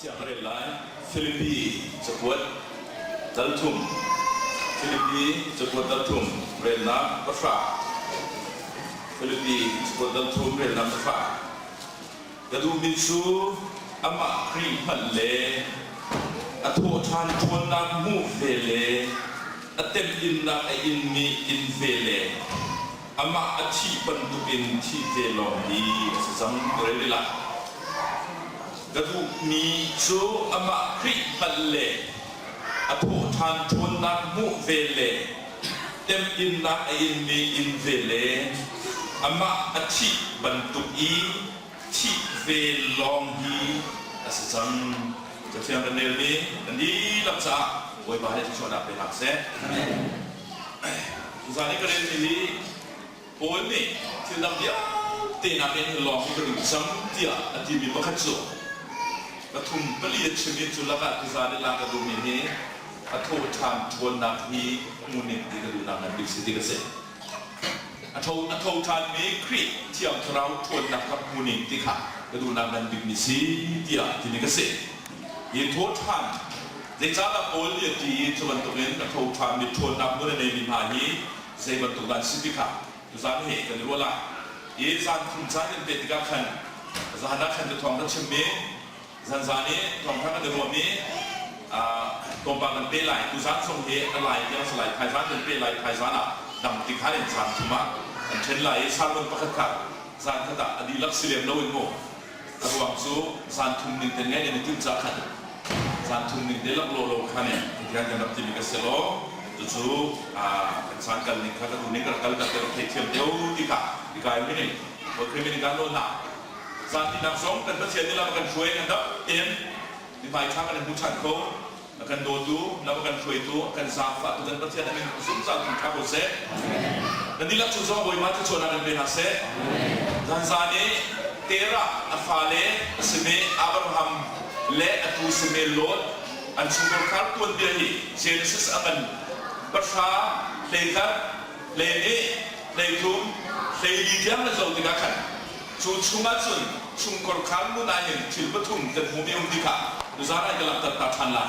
ที่อะไรล่ะฟิลิปปีจะปวดดัลทุมฟิลิปปีจะปวดดัลทุมเรนนับรัฟาฟิลิปปีจะปวดดัลทุมเรนนับรัฟากระดูมิซูอามาครีมันเลอโททานชวนนักมูเฟเลอเต็มอินนักอินมีอินเฟเลอามาอธิปันตุอินที่เฟลองดีสังเรลิละกระดูมีซูอามาครีมันเลอโททานชวนนักมูเฟเลเต็มอินนักอินมีอินเฟเลอามาอธิปันตุอีที่เฟลองดีสังจะเชื่อกันเรื่องนี้อันนี้ลักษณะไว้บาร์ที่ชวนนับเป็นหลักเส้นทุกท่านนี้ก็เรียนที่โอ้ยนี่ที่นับเดียวตีนับเป็นหลอกที่กระดูกซ้ำเดียวอันที่มีประคัตโซ่กระทุ่มผลิตชนิดจุลกะทุกท่านนี้หลังกระดูกนี้อัฐโทานชวนนับที่มูนิที่กระดูกนับนั้นดิสิติกเสอัฐโทานมีครีเที่ยวเราชวนนับกับมูนิที่ค่ะกระดูกนับนั้นดิมิสิเดียวที่นี่ก็เสยินโทษท่านในจ้าตะโกนเรียกที่ชวนตัวเองกระทบท่านมีชวนนับเมื่อในมิพานีเซบันตุกันสิบิค่ะทุกท่านเห็นกันรู้ละยี่สันคุณชายเป็นติกาขันสถานะขันจะทองรัชมีสันสานีทองทั้งกันรวมนี้ตรงปากกันเปลัยทุกท่านทรงเหตุอะไรยังสลายไทยสันเป็นเปลัยไทยสันดำติดข้าเรียนสันทุมาอันเช่นไรสันบนประคับสันขดาอดีลักษิเลมโนวินโมระหว่างสู้สันทุ่มหนึ่งแต่เนี้ยในจุดจักขันสันทุ่มหนึ่งเดลักโลโลขันเนี่ยที่การจะนับที่มีกระเสโลจู่สันกันนี่ข้าก็ดูนี่ก็กันแต่เราเทียมเดียวดีกว่าไม่ได้เพราะเคยมีการโดนหนักสันที่นักสงกันเสียนี่เรากันช่วยกันดับเอ็นที่ไปข้างกันผู้ชันเขากันโดนดูเรากันช่วยตัวกันสาฝาตัวกันเสียนั่นเป็นสุ่มสันถึงข้าวเสร็จdan di laksud sama boy mata cuma nak berhase dan zane tera afale seme Abraham le atu seme Lot an sumber kartuan dia ni Genesis akan bersa lekat lene lekum leijang na zau digakan cuma sumber karmu nahin cilbetum dan bumi undika duzara dalam tatapan lah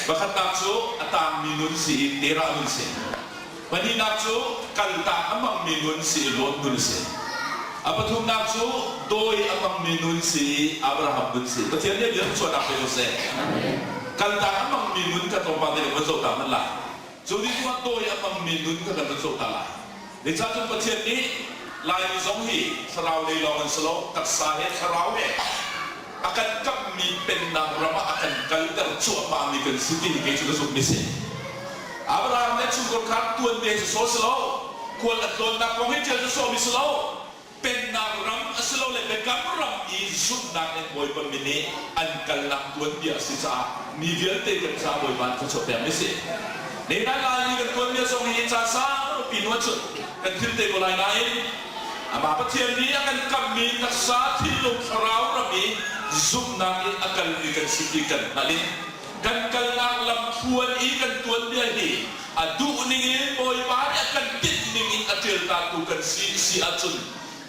bahkan takso atang minun si tera minseวันนี้นักสู้กันตาอมังมีนุนสีโลดนุนสีอัปทุมนักสู้โดยอมังมีนุนสีอับราฮัมนุนสีประเทศนี้เดี๋ยวชวนนักไปดูเสกันตาอมังมีนุนกับตรงปาเดียวมันโซตามันละจุดที่ว่าโดยอมังมีนุนกับมันโซตาละในชาติประเทศนี้ลายสองหีสลาวในลองสโลตัดสาเหตุสลาวเนี่ยอาการกับมีเป็นนางรำอาการกันแต่ชั่วมามีกันสิ่งที่เกิดขึ้นสุดมิเศษอับราฮัมเนี่ยชุมกรคัดตัวเดียร์โซสโลควรอัดโดนนักวงให้เจอโซมิสโลเป็นนางรำสโลเลยเป็นการรำอีสุดนักในบอยบนมินิอันกันนักตัวเดียร์สิจ้ามีเดียร์เตะกันจ้าบอยบ้านเขาชอบแบบไม่เสียในนั้นลายกันตัวเดียร์ส่งให้จ้าซ่าปีนวัดจุดกันขึ้นเตะกันลายไหนอามาประเทศนี้อากันกับมีนักษาที่ลงคราวรำมีสุดนักอากันมีกันสิกิกันนั่นเองกันกันนักลำทวนอีกันตัวเดียนี่อดูนี่บอยบ้านกันติดนี่อาเจลตาตุกันsiอาจุน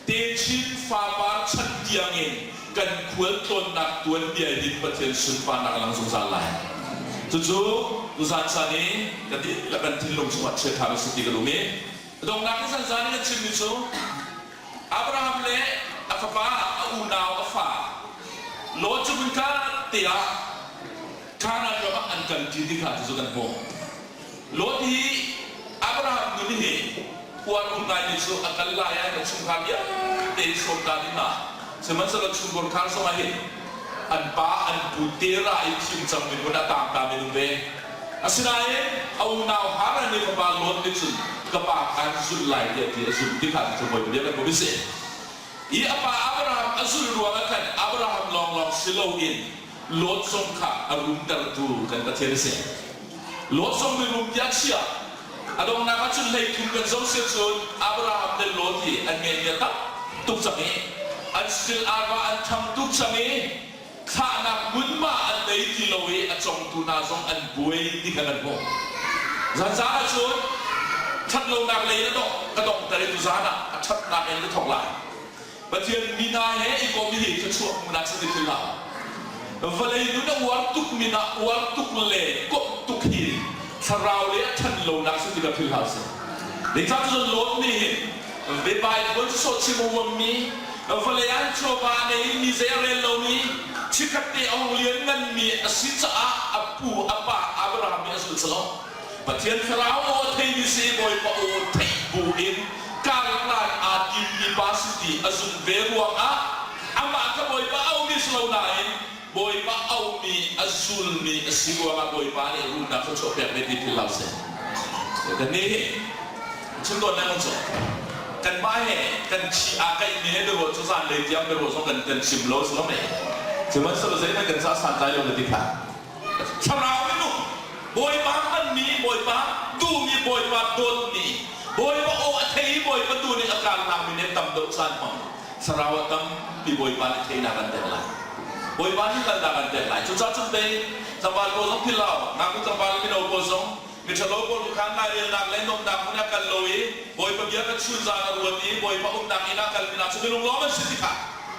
เตชินฟ้าบาร์ชันเดียงเองกันควรต้นนักตัวเดียนี่ประเทศสุนปานักลังสงสารไหลจู่ๆตุสันสานีกันที่แล้วกันที่ลงสวัสดิ์เชิดทางสุติกรุมีตรงนักที่สันสานีกันชิมมิจูอับราฮัมเล่อัฟฟ้าอูนาวอัฟฟ้าโลจุบุนกาเตียkarena jawab angkat jadi kat zukan ho. Lodi Abraham ini puan unai itu akan layan dan sungkarnya dari soldadina. Semasa sungkur kar somahin anpa an putera itu macam itu datang kami numbe. Asinai au nau hara ni kepala lot itu kepakan zulai dia zul dikat semua dia kan berbisa. Ia apa Abraham azul ruangan Abraham long silauin. Lot song ka arum tertu kan terjadi. Lot song berum jaksia. Adong nama cun lei kum kan zong sesun Abraham dan Lot ni angin tak tuk sami. An still arba an tham tuk sami. Kana munma an lei tilawi acong tuna zong an buai di kanan mo. Zanzana cun chat lo nak lei na kadong dari tu zana chat nak yang tu thok lai. Bacian mina he ikomi he kecuak munak sedikit lah. วเลยนู้นวัดตุกมินะวัดตุกเล่กบตุกหินสราวเลี้ยทันโลนักสุดที่กับพิลฮาส์เด็กชายจะโลดนี่เว็บบายบนโซเชียลมีเดียวเลยอันชอบานในมิเซเรลโลมีชิคกี้พายองเลี้ยงเงินมีสิจ้าอับปูอับปะอับราฮัมมีสุดสลอปะเทียนสราวโอเทมิเซบอยปะโอเทบูอินการลานอาดิมีบาสิตีอสุนเวรวงอามาขบอยปะเอามิสโลนายบอยปะเอามีอสุนมีสิวงาบอยปะเนี่ยรู้นักชอบแบบไม่ติดพิลาเซ่แต่นี่ฉันโดนนั่งชอบกันไม่กันชีอาไก่มีให้ดูว่าทุกสันเลยที่ยังเป็นว่าสองกันชิมโลสแล้วเนี่ยถึงมันสรุปเสร็จแล้วกันสักสันใจลงในที่ขาชาวเราไม่รู้บอยปะมันมีบอยปะดูมีบอยปะโดนมีบอยปะโอ้เทียบอยปะดูในอาการทำมีเนี่ยตั้มดอกสันมันสราวตั้มมีบอยปะเทียนักกันแต่ละบอยปะนี่กันแต่กันแต่ละชุดจัดเต็มจังหวัดโกศลพิลาวนักจังหวัดมิโนโกศลมิชโลโกลูกค้าได้เรียนนักเล่นนมดังคนนักกันลอยบอยปะเบียกันชุนจานรวนนี้บอยปะอุ้มดังอีนักกันมีนักชุดลงล้อมันสิทธิขา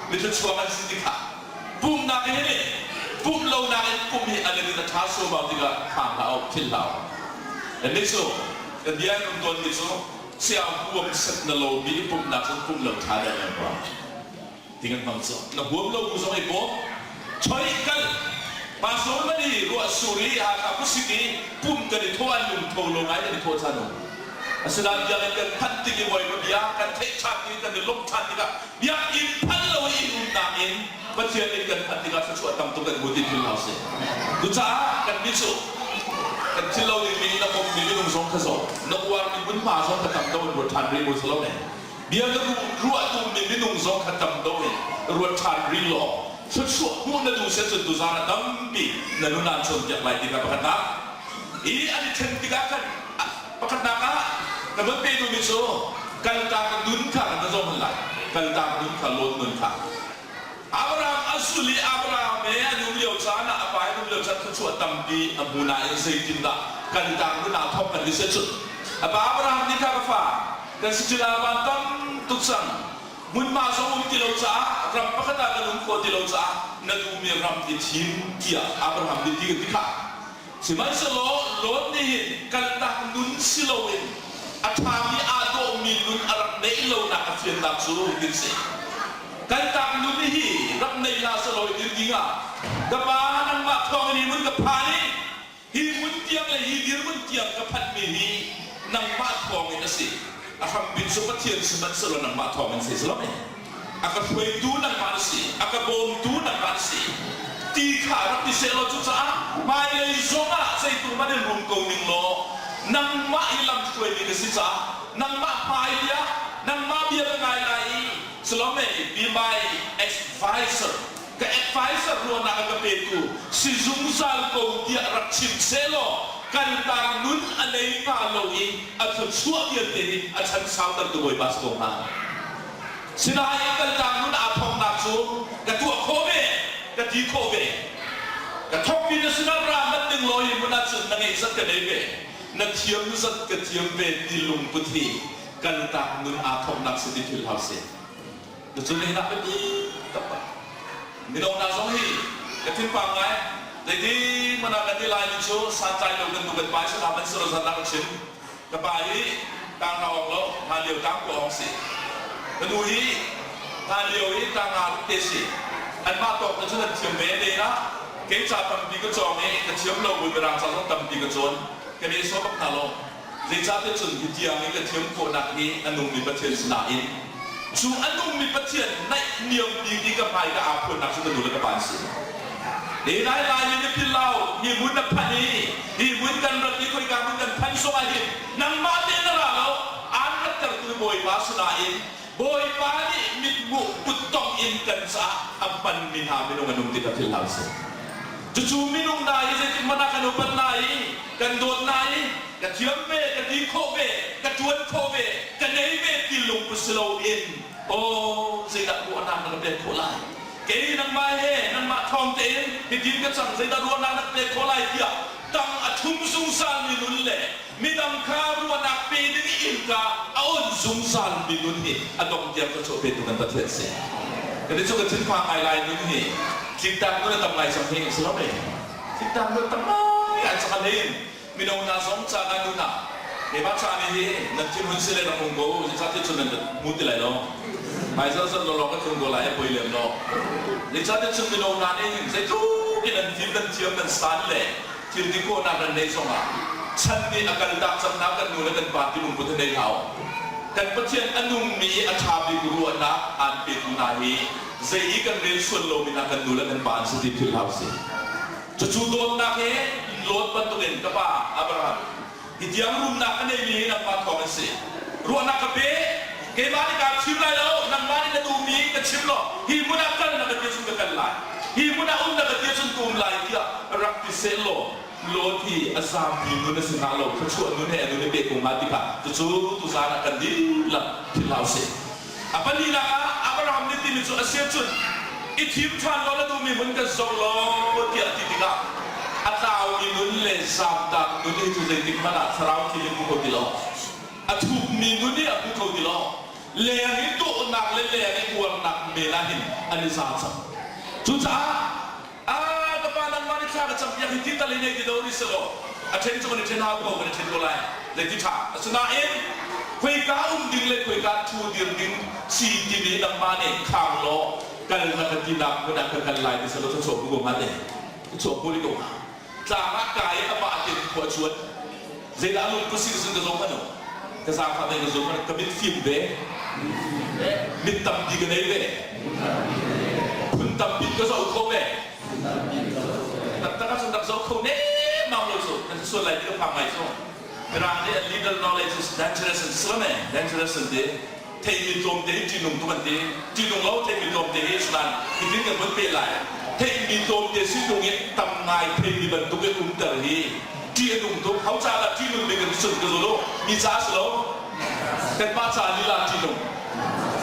มิชชัวมันสิทธิขาปุ่มนักนี่ปุ่มเรานักปุ่มนี้อะไรที่จะท้าสู้บางทีก็ห่างเราพิลาวอันนี้สู้กันเดียร์ตัวนี้สู้เสียหัวสักนโลมีปุ่มนักปุ่มเราท้าได้แล้วก็ที่กันฟังสู้นักหัวเราผู้สมัยก่อนช่วยกันมาสู้ไม่ดีรัวสุริยากับผู้สิกีปุ่มกันที่ทั่วลุ่มทั่วลงไงกันที่ทั่วชาโนอาศัยยังกันพันติกิบอยมันยากันเทชาติกันลมชาติกันยาอินพันเราอินอุนามินบัดเจียนกันพันติกันช่วยทำตัวกันบุตรที่เราเสียดูจ้ากันมิสุกันที่เราดีนักบุญมีนุ่งสงฆ์ขสบนักวางมีบุญมาสงฆ์ทำตัวบททานรีบุษโลเนี่ยเดี๋ยวก็รู้ว่าตัวมีนุ่งสงฆ์ทำตัวรวดทานรีหล่อชุดชั่วมุ่งนั่นดูเสียจนดูซานะตั้มปีนั่นนู่นนั่นชนจากไหลที่กับพันนักอีอันนี้เช่นที่กันพันนักแต่เมื่อปีดูมิสุกันตามดุนขันนั่นส่งมันไหลกันตามดุนขันโลดดุนขันอับราฮัมอัสุลีอับราฮัมเนี่ยนุ่มเลี้ยวชานะไปนุ่มเลี้ยวชาชั่วตั้มปีอับูนาอินเซตินดากันตามดุนอาทอมกันดิเซจุดอับราฮัมนี่ข้าฟ้ากันสิจุลาบันตั้มทุกสังมุนมาสมุนติโลจ้ารำพักตากันนุ่มโคติโลจ้านั่นดูมีรำติชิมเกียอับราฮัมดิที่กันที่ข้าสิมันสโลโลดนี่กันตามดุนสิโลวินอัฐามีอาโดมีดุนอารักเนโลนักเฟียนดักสุรุดินเซกันตามดุนนี่รับในลาสโลดินกิงอ่ะกับบ้านนั่งมาทองนี่มุนกับพานี่ฮีมุนเตียงเลยฮีดิรมุนเตียงกับพันมีฮีนั่งมาทองนี่นะสิอาคำบินสุภเทียนสิมันสโลนั่งมาทองนี่สิสโลเนี่ยอาคำช่วยดูนั่งมาสิอาคำบ่มดูนั่งมาสิตีขารับดิเซโลจุดจ้าไม่เลยซงอ่ะใส่ตัวมันเดินรุมกงมิงโลนังมาอิลัมช่วยมีกสิจ้านังมาพายเดียนังมาเบียร์ไงไงสโลเม่บีไมเอ็กซ์ไฟเซอร์กับเอ็กซ์ไฟเซอร์รัวนักกับเป็ดกูสิซุ่มซาลโกเดียรับชิมเซโลกันตามนุนอะไรมาโลอีอัศชัวเดียร์เตนิอัศสาวตัดตัวบาสโกมาสินาให้กันตามนุนอาทองนักสู้กับตัวโคเวกับทีโคเวกับท็อปปีนสินารามันดึงลอยมันน่าจะนั่งเองสักกันเองนักเทียมสักกันเทียมเวทีลุงพุทธีกันตามนุนอาทองนักสุดที่พิลฮาเซ่เดี๋ยวจะเล่นนักเป็นยี่กับไปมีน้องนาสองฮีกับทิ้งฟังไงแต่ที่มันอากันที่ลายมิชูสันใจลงกันดูกันไปสถาบันสุรสันนักชิมกับไปต่างเราออกแล้วทานเลี้ยวต่างกว่าองศิกันดูฮีทานเลี้ยวฮีต่างงานเตสิอันมาตกกันช่วยเทียมเวดีนะเกี่ยวกับตั้มปีกระจองนี้กับเทียมเราบุญรังสารตั้มปีกระจนกันนี้สอบกับนาโลเลยจ้าที่จุดที่เทียมนี้กับเทียมโคนักนี้อันนุ่มมีประเทศสนาอินชูอันนุ่มมีประเทศในเนียมดีดีกับไปกับอาคนนักสุดดูแลกับบ้านสินี่นายลายนี่พิลาวนี่มุนนับพันนี่นี่มุนกันรักนี่คุยกันมุนกันพันสมัยนังมาเดินอะไรเราอ่านกันตัวบอยบาสนาอินบอยบานี่มิดบุปุตตองอินกันซะอับปันมินหามินุ่งอันนุ่มติดกับพิลาวสิจู่ๆมินุ่งนายจะติดมันกันอุปนายกันโดนนายกันเทียมเวกันดีโคเวกันจวนโคเวกันเนยเวกิลุงปุสโลอินโอ้สิ่งนั้นบัวน้ำมันเป็นโคไลเกย์นังมาเฮนังมาทองเต็นที่ดินกันสั่งสิ่งนั้นบัวน้ำมันเป็นโคไลเดียตั้งอัฐุมสุงสารมินุนเล่มีดังคารัวนักปีนึงอินกาเอาสุงสารมินุนนี่อดองเดียร์ก็โชว์เป็นตัวกันประเทศเสียกันที่ช่วยกันถึงความไอไลน์นึงนี่ Kita ko na tamay sa hing sila ba? Kita ko tamay at sa kanin. Minaw na song sa kanun na. Iba sa amin nagtinun sila ng Congo. Sa atin sunod mutilay no. May sa lolo ka Congo laya po ilang no. Sa atin sunod minaw na rin. Sa ito kinantin ng tiyam ng sanle. Tildi ko na kan nesong ha. Sandi akal dak sa nakan nuna kan pati lumputan na ikaw. Kan patian anong mi at habi guru na at pitunahi. Zai ikan rel sulo minakan nula kan paan sa tipil house. Cucudon na ke lot bantuin kapa Abraham. Hidiyang rum na kanay lihin ang patkonsi. Ruan na kape kay mani ka chimla lo nang mani na tumi ka chimlo. Himuna kan na katisun ka kalay. Himuna na katisun tumlay kia rakti selo. Loti asam hindu na sinalo kacuan nune anu ne be kung mati pa. Cucu tu sana kan di la pilause. Apa ni la Abraham ni timi cu asyatun. Itim tuan lo na tumi mun ka zolo ti atitika. Atau minun le sabda nuni tu zetik mana sarau kilim ko dilo. Atu minuni aku ko dilo. Le yang itu nak le yang itu nak melahin ani sahasa. Cuca kepalang wanita macam yang kita lihat di dalam Islam. Aten tu mana ten aku mana ten golai. Jadi tak. Senain kue kaum dingle kue katu ding si dini nang mana kang lo kalau nak tindak nak kekalai di seluruh coba buku mana. Coba boleh kau. Cara kaya apa atin kuat cuat. Zeda lu kusir sendiri zaman tu. Kesalahan yang zaman kami film deh. Mitam di kenai deh. Puntam bit kesal kau deh. Tak sendak so kau ni mau lo so. Nanti so lagi tu pamai so. Kerana dia little knowledge is dangerous and slow dangerous and dia. Tei tom deh jinung tu mandi. Jinung lau tei tom deh sulan. Ini kan berbelai. Tei tom deh sinungin tamai tei bentuk itu terhi. Dia nunggu kau cakap jinung dengan sun ke solo. Misal solo. Kan baca lila jinung.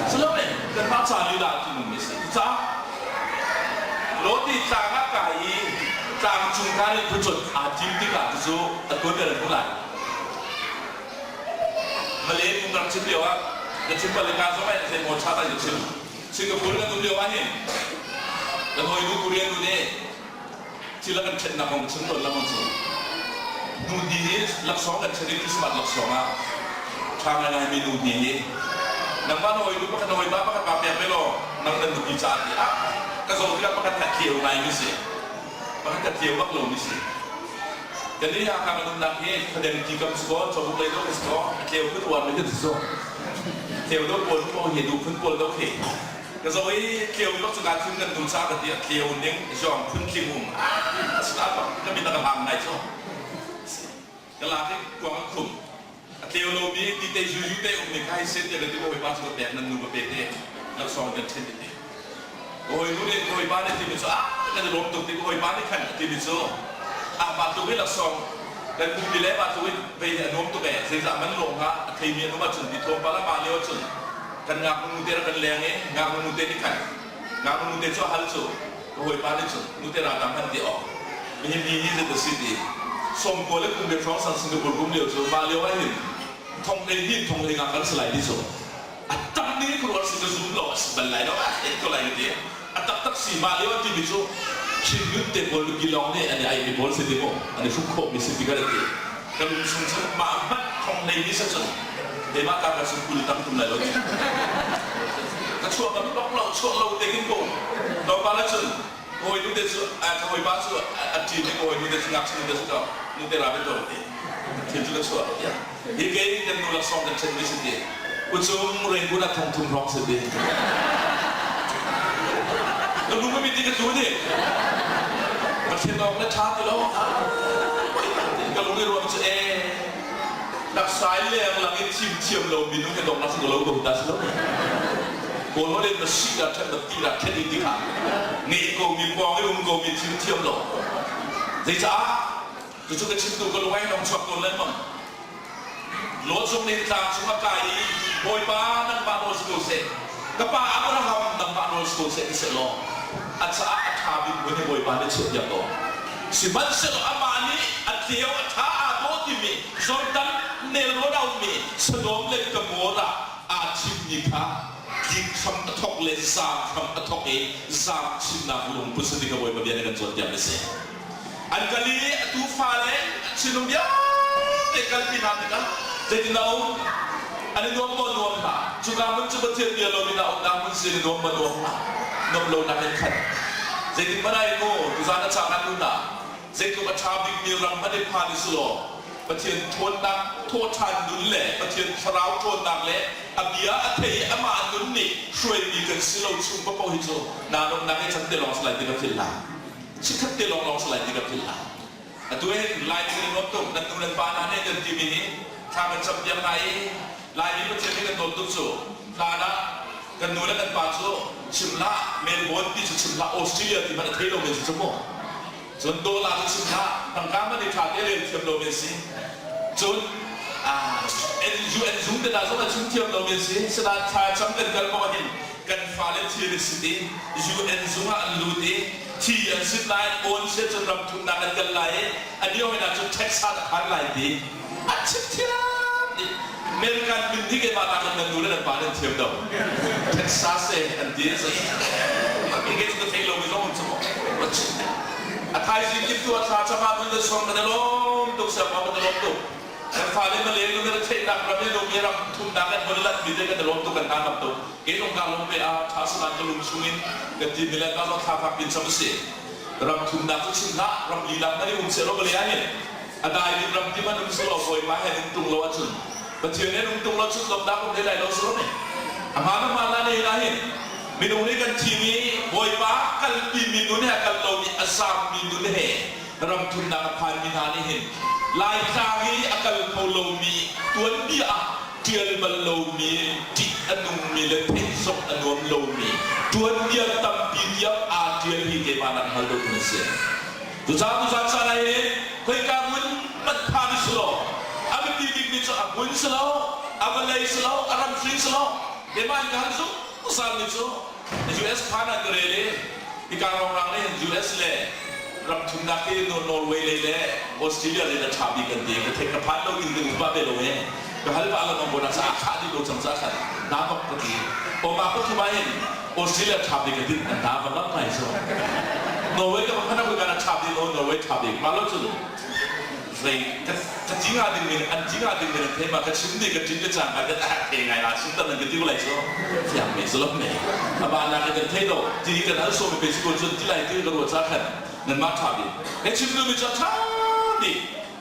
Slow kan baca lila jinung mesti. Cak. Loti sangat kai, sang cungkari pucuk ajim tiga tu aku dah mulai. Malay pun tak cipli awak, cipli lekas sampai saya mau cakap je cipli. Singapura kan tu dia awak ni, dan hoi nu Korea tu ni, silakan cek nak orang cendol lah macam. Nudi ni laksong kan ceri kismat laksong ah, cangan yang mi nudi ni. Nampak hoi nu pakai hoi bapa pakai apa melo, nampak nudi cari ah. Kalau kita pakai kacil naik misi, pakai kacil bak lo misi. Jadi yang akan menundangnya pada jika sekolah coba belajar ke sekolah, kacil itu luar biasa tu. Kacil itu pun mau hidup pun pun oke. Kalau ini kacil itu sudah tinggal tu sahaja dia kacil ni jom pun kimum. Sekarang kita minta kembang naik so. Kalau ni kuang kum, kacil lo ni kita jujur kita umumkan set jadi kita boleh pasang ke nan nunggu pete, nak soal dan cendera. Hoi nu ni hoi bani ti miso kan lom tu ti hoi bani kan ti miso batu we la song dan ku bile batu we be nom tu be se zaman long ha thei mi no ma chun ti thom pala ma leo chun kan ngak nu te kan leng e ngak nu te ni kan ngak nu te cho hal chu hoi bani chun nu te ra dam han ti o mi ni ni de si ti som ko le ku be chong san Singapore kum leo chu ma leo ai ni thong le ni thong le ngak kan slai ti so atam ni ku ro si zu lo ban lai do ko lai ti tak si malio ti bisu sinut te bol gilong ni ani ai bol se demo ani sukho misi tiga lagi kalau sung sung mamat kong nei ni sasun de ma ka sun kul tam tum lai lo ka chua ka lok lo chua lo te kin ko do pa la sun hoi nu de su a hoi ba su a ti ni hoi nu de su ngak sun de su ka nu de ra be do te ti tu la chua ya ye ke ni den nu la song de chen ni se de ku chung ren ku na thong tum rok se de Lalu kami tiga tu ni, macam orang lecah tu loh. Kalau ni ruang tu nak saya yang lagi cium loh minum ke dong nasi loh kau das loh. Kalau ni mesti ada tidak kedi tiga, ni kau mi buang kau mi cium loh. Jadi tu juga cium tu kalau orang cakap tu lemah. Lo sung ni tak cuma kai, boy pa nak panos tu se. Kapa Abraham nak panos tu se iselo. At saat habi bunyi boy pada cek jago. Si mansel amani at tiaw at haabo timi. Sortan nelrodau mi sedom le kemora at simnika ยิงคำทอกเลสามคำทอกสามชินนาบุลงพุทธสิกบอยมาเบียนกันจนเดียบเลยสิอันกะลีตูฟ้าเลยชินุมยาเด็กกันที่นั่นกันเด็กน้องอันนี้น้องมันน้องละจุกามันจะมาเที่ยวเดียวเราไม่ได้เอาน้ำมันสิน้องมันน้องละน้องเรานั่งเป็นขันเด็กที่มาได้โง่ตุสานชานันนุนะเด็กที่มาชาบิกมีรังไม่ได้พานิสุโลประเทศทวนดังโทษทันนุนแหละประเทศสราวทวนดังแหละอาเบียอาเทยอามานุนนี่ช่วยดีกันสิเราชุ่มพระโพหิโซนาลงนั่งให้ฉันเตลองสไลด์ดีกับทิลลาชิคัตเตลองสไลด์ดีกับทิลลาตัวเองลายนี้น้องตุ้มนั่นตุ้มนั่นปานาเนี่ยเดินทีมีนี้ถ้ามันจำยังไงลายนี้ประเทศนี้กันโดนตุ้มโซ่ลานะกันนู้นกันปาโซ่ชิมละเมลเบิร์นที่ชิมละออสเตรเลียที่มันเทโลเมนส์สมองส่วนตัวลาที่ชิมละทางการมันได้ขาดเลยเทียมโลเมนส์จนUN zoom แต่ละส่วนชุมเทียมโลเมนส์สดาชาจำเป็นกันมาดิกันฟาเลนทีริสตี UN zoom อันลูดีที่อันสิบนายโอนเสียจนรำทุนนักกันไหลอันนี้เอาไปนั่งจนเท็กซัสหันไหลดีอันชิบเทียมเมริกันบินที่เกิดมาตั้งแต่ดูแลกันฟาเลนเทียมดาวเท็กซัสอันดีสิมันเกิดจากเทโลวิโลมันสมองมันชิบอาไทยสิ่งที่ตัวชาชมามันจะส่งกันล้มตุกเสียมามันจะล้มตุกแต่ฟาเลนมาเลี้ยงกันเทนักเราเนี่ยเรามีรำทุนนักกันบริลัดบินได้กันล้มตุกกันตามแบบตุกเกี่ยงการล้มไปอาชาสนันจะลุมซุงินกันที่มีแรงการเราทำบินสมุทรเสียรำทุนนักทุกชิ้นละรำลีลักไม่ได้อุ้มเสียเราไปเลยไอ้เนี่ยอาได้ดิรำที่มันอุ้มเสียเราบ่อยมาให้นุ่งตุงเราจุนประเทศนี้นุ่งตุงเราจุนลำดับอุ้มได้เราสุดเนี่ยอามาน้ำมันละเนี่ยนะเห็นมีนุ่งนี้กันทีนี้บ่อยมากันปีมีนุ่นเนี่ยกันเรามีอาสามมีนุ่นเนี่ยรำทุนนักพันมีนานี่เห็นลายทางนี้อาการเขาเรามีตัวนี้อ่ะเทียนมันเรามีจิตอนุมีและเทศสอนุมเรามีตัวนี้ตั้งปีเดียวอาเทียนที่เกี่ยวกับฮัลโหลนี่เสียตุจาสลายเคยการมันพานิสโลอาเป็นที่ดิบจะอาบุญสโลอาเป็นเลยสโลอารมณ์ฟรีสโลเดี๋ยวมันการสู้อุตส่าห์นิสโลUS พานักเรเลที่การรองรับเนี่ย US เลยรับทุนนักที่นอร์เวย์เลยออสเตรเลียเลยนะชาวบีกันดีก็เทคพันเราอินเดียอุบะเบลเว่ก็ฮัลโหลอะไรมาบอกนะสักขาดีโดนสังสารกันน้ำมันก็ดีพอมาก็ที่มาเห็นออสเตรเลียชาวบีกันดีน้ำมันก็ไม่ส่งนอร์เวย์ก็พันธุ์กันชาวบีนอร์เวย์ชาวบีมาแล้วจุดเลยก็จริงอ่ะดึงเงินอันจริงอ่ะดึงเงินเทมาก็ชิ้นเดียวก็จริงก็จังก็จะเองไงล่ะชิ้นตั้งแต่ที่ก็เลยส่งอย่างไม่สลบเนี่ยอาบานนักกันเทโดจริงกันทั้งส่งไปเป็นสิ่งที่ที่ไรที่เรารู้จักกันนั่นมาชาบีเฮ้ยชิ้นนู้นมีจะชาบี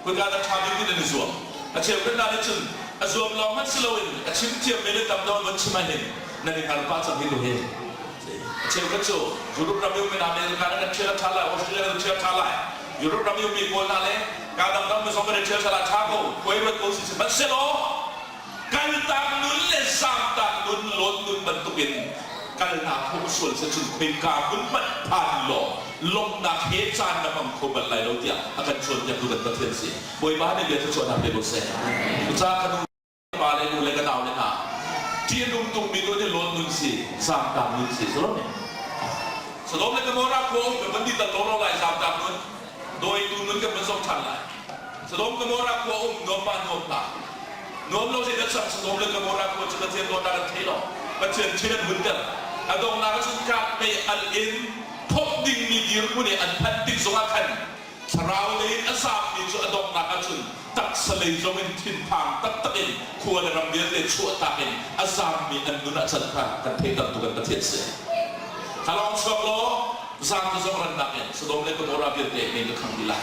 คนการชาบีที่นั่นส่วนอาเชียวกันนั่นชิ้นอาส่วนเราไม่สโลว์อาชิ้นเทียมไม่ได้ตามดาวมันชิมาเห็นนั่นคือการพัฒนาที่เราเห็นอาเชียวกันโซ่ยุโรปเราไม่มีอเมริกาเนี่ยเชื่อท่าไรออสเตรเลียเนี่ยเชื่อท่าไรยุโรปเราไม่มีคนนั่นเลยการดำน้ำมันสองคนเชื่อท่าไรท่าเขาคุยเรื่องโคสิมันเสโลการตั้งนุนและสร้างตั้งนุนล้นนุนบรรทุกเป็นการนาผู้ส่วนสุดเป็นการบุญมันผ่านหล่อลงนักเหตุการณ์นำมันคบอะไรเราเดียอาการชนยังดูกันประเทศสิบอยบ้านในเบียร์ชนทำเป็นบุษย์จากขนมมาเลยดูเลยกันเอาเลยนะที่นุ่มตุ้มมีตัวที่ล้นนุนสิสามตามนุนสิสรุปเนี่ยสรุปเลยก็มองรักโค้งเป็นบัณฑิตตลอดเราไหลสามตามนุนโดยดูนุนก็เป็นสองชั้นไหลสรุปก็มองรักโค้งนวมบ้านนวมตาโน้มเราจะได้สั่งสนุนเลยกับโมราโคจะกระเทียมโดนการเทโลประเทศเชื่อเหมือนกันอาดงนาก็สุดการไปอันเอ็นพบดิ่งมีดีรุ่นอันพันติสงขันชราวเลยอาสามีจุอดงนาก็สุดตักสเลจงเป็นทิ้งพังตักตะเอ็นควรรำเรียนเลยชั่วตาเอ็นอาสามีอันนุนสันทากันเทกันตัวกันประเทศเสียถ้าลองสอบโลสามตัวสองรันนักเอ็นสะดมเลยกับโมราเบียเตะในครั้งที่ละ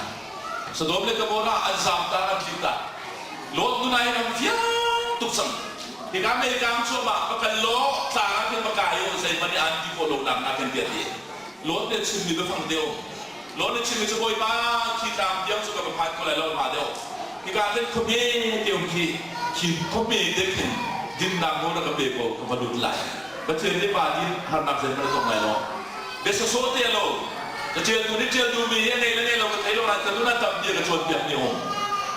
สะดมเลยกับโมราอันสามตากันทิ้งกันโลกนุนายนำเที่ยวตุกสังที่การไม่การชั่วบาปกันโลกสารพัดประกายอยู่ใส่มันอันที่โคโลนักนักเป็นเดียดโลกเนี่ยชิมมีไปฟังเดียวโลกเนี่ยชิมมีจะบ่อยมากที่ตามเดียวสุขภาพคนไรเรามาเดียวที่การเล่นคอมเมดี้เดียวที่คอมเมดี้เด็กดินนำโมนักเบโก้กับมาดูไหลประเทศที่บ้านที่หันนักเซนไม่ต้องไหลหรอกเดี๋ยวโซ่เดียวโลจะเจอดูนี่เจอดูมีอะไรแล้วเนี่ยเราก็ไทยเราจะรู้นั่นทำเดียวกับชนเปียกเนี่ย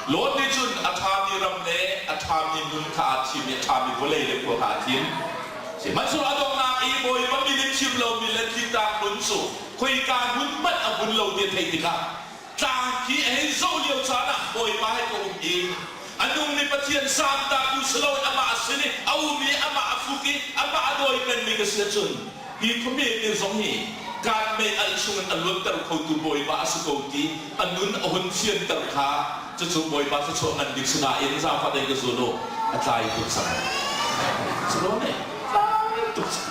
โลดในจุดอัฐามีรำเล่อัฐามีนุนขาทีมอัฐามีโวเล่เล็กกว่าขาทีมมันสุดอดงนาอีโบยมันมีเล็กชิมเรามีเล็กที่ตามบุญสุคุยการบุญมัดอบุญเราเดียดไทยติกาต่างที่เห็นโซ่เลี้ยวชานะโบยมาให้ตัวเอง อันนุ่งในประเทศสามตากุศลอามาสินีเอามีอามาฟุกิอามาโดยเป็นมีกษัตริย์ชนฮีพมีเป็นสองฮีการไม่อันชงอันล้วนตระเขาตูบอยบาสุโกตีอันนุ่นอันเชียนตระขาจะจูบอยบาจะชงอันดิกษณะเอ็นซาฟัดเอกสุโลอาจารย์ตุกสังสุโลเนี่ยตุกสัง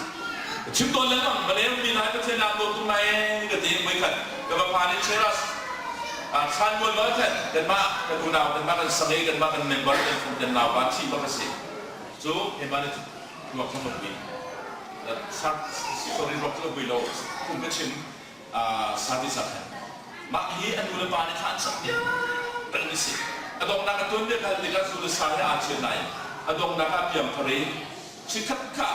ชิมตัวเล่นมั้งวันนี้มีนายประเทศนาตัวตุ้มนายก็ตีไม่ขัดกับพานิเชรัสชันวันร้อยแทนกันมากันดูดาวกันมากันสังเกตกันมากันเมมเบอร์กันดาวบ้านที่บ้านเกษตรจูเห็นบ้านนี้หลอกทั้งหมดมีสักสตรีร็อกก็ไปโลคุณก็ชิมสัตว์ที่สักมาฮีอันดูแลบ้านนี้ทานสักเนี่ยเป็นมิสิอดองนักตัวเดียวกันที่เราสุดสายอาเชียนไหนอดองนักเพียงพอดีชิคัดข้า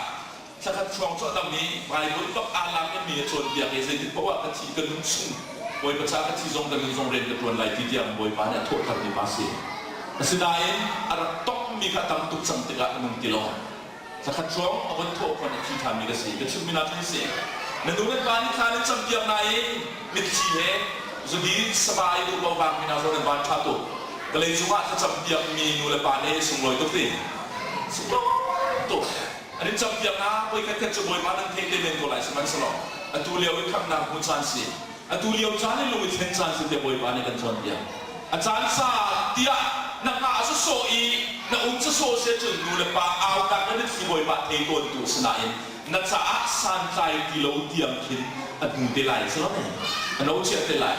สักช่วงช่วงนี้ไปบนก็อาลังก็มีส่วนเดียวกันเพราะว่ากะทิกันนุ่งชุ่มบอยประชากะทิทรงกันทรงเรียนกันตัวไหลที่เดียมบอยบ้านเนี่ยโทษกันที่มาสิสิ่งใดอะไรต้องมีขั้นตอนตุกสังติกะนุ่งกิโลสักช่วงเอาไว้โทษคนที่ทำมีกระสีก็ชุ่มมีนาทีสินั่นดูในบ้านที่ทานจำเดียมไหนมิตรชีเหจะดีสบายดูเบาบางมีนาโซนบ้านชาตุก็เลยจุว่าจะจำเดียมมีนูเลบ้านนี้ส่งลอยตุกตีสุดตุกอันนี้จำเดียมนะบอยแค่จะบอยมาตั้งเทเลเมนตัวไหลสมัยสลองอันตัวเลี้ยวข้างหน้าคุณชันสิอันตัวเลี้ยวจานนี่ลงไปเทนชันสิเดี๋ยวบอยมาในกันจนเดียมอาจารย์ซาเดียนักงานจะโซ่อีนักอุ้งจะโซ่เสียจนดูเลยป่าเอาการนั้นที่บอยมาเทตัวตัวสนายนักจะอักษรใจกิโลเดียมคิดอันมูเตลัยสลองอันนู้นเชื่อเตลัย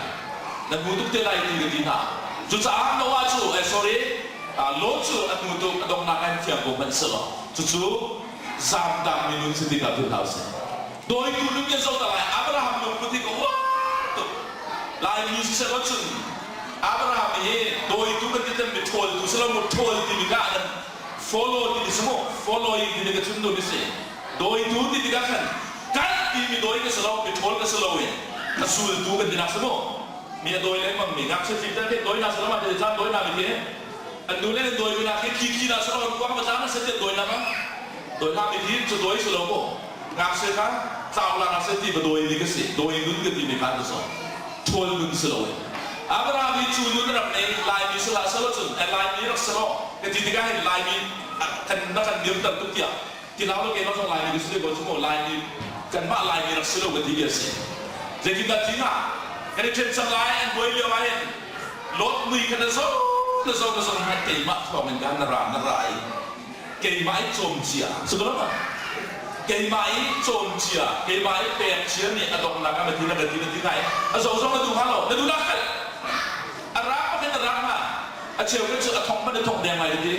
นักมูตุเตลัยที่ดีนะจุดจะอ่านโน้ตจู่sorry โลจู่อันมูตุอันตรงนักการเที่ยวผมมันสลองจู่สามดาวมินุนสิทธิกับทุนเฮาส์โดยดูนึกยังโซ่ตลายอับราฮัมลงพุทธิก็ว้าตุลายมีสิเสกจุนอับราฮัมเองโดยดูกันที่จะมีทอลดูสลามุทอลที่มีการ follow ที่สมมติ follow ที่มีการชุนดูดิสิโดยดูที่มีการกันที่มีโดยก็สลามีทอลก็สลาเองถ้าสู้ดูกันที่นักสมมติมีโดยเล็กมั่งมีนักเสียที่ได้โดยนักสลามาจะจำโดยนักมีอันดูเล่นโดยมีนักที่นักสลาก็ว่ามาจำนักเสียโดยนักโดยทำในที่จะโดยสโลโก้งานเสร็จครับเจ้าหลังเสร็จที่มาโดยนี่ก็สิโดยนุ่นก็ที่มีการทดสอบทวนนุ่นสโลว์อับราฮัมมีจูนุ่นรับในลายมีสละสโลจุนลายมีรักสโลก็ที่ที่ก็ให้ลายมีกันนักการเดียวกันทุกอย่างที่เราเกี่ยวกับลายมีก็สิก็สมมติลายมีกันบ้าลายมีรักสโลก็ที่เดียวสิจะกินกันจริงอ่ะกันเช่นสังลายอันบวยเลี้ยวไว้รถมือกันโซ่ก็ส่งให้เต็มมากพอเหมือนกันนารายเกย์ไม้โจมเจียสุดแล้วมั้งเกย์ไม้โจมเจียเกย์ไม้เปลี่ยนเชื้อเนี่ยอดองนักมาที่นั่นที่ไหนส่งมาดูฮัลโหลมาดูนักกันรักก็เป็นรักมาเชียวก็จะทองมันจะทองแดงอะไรดี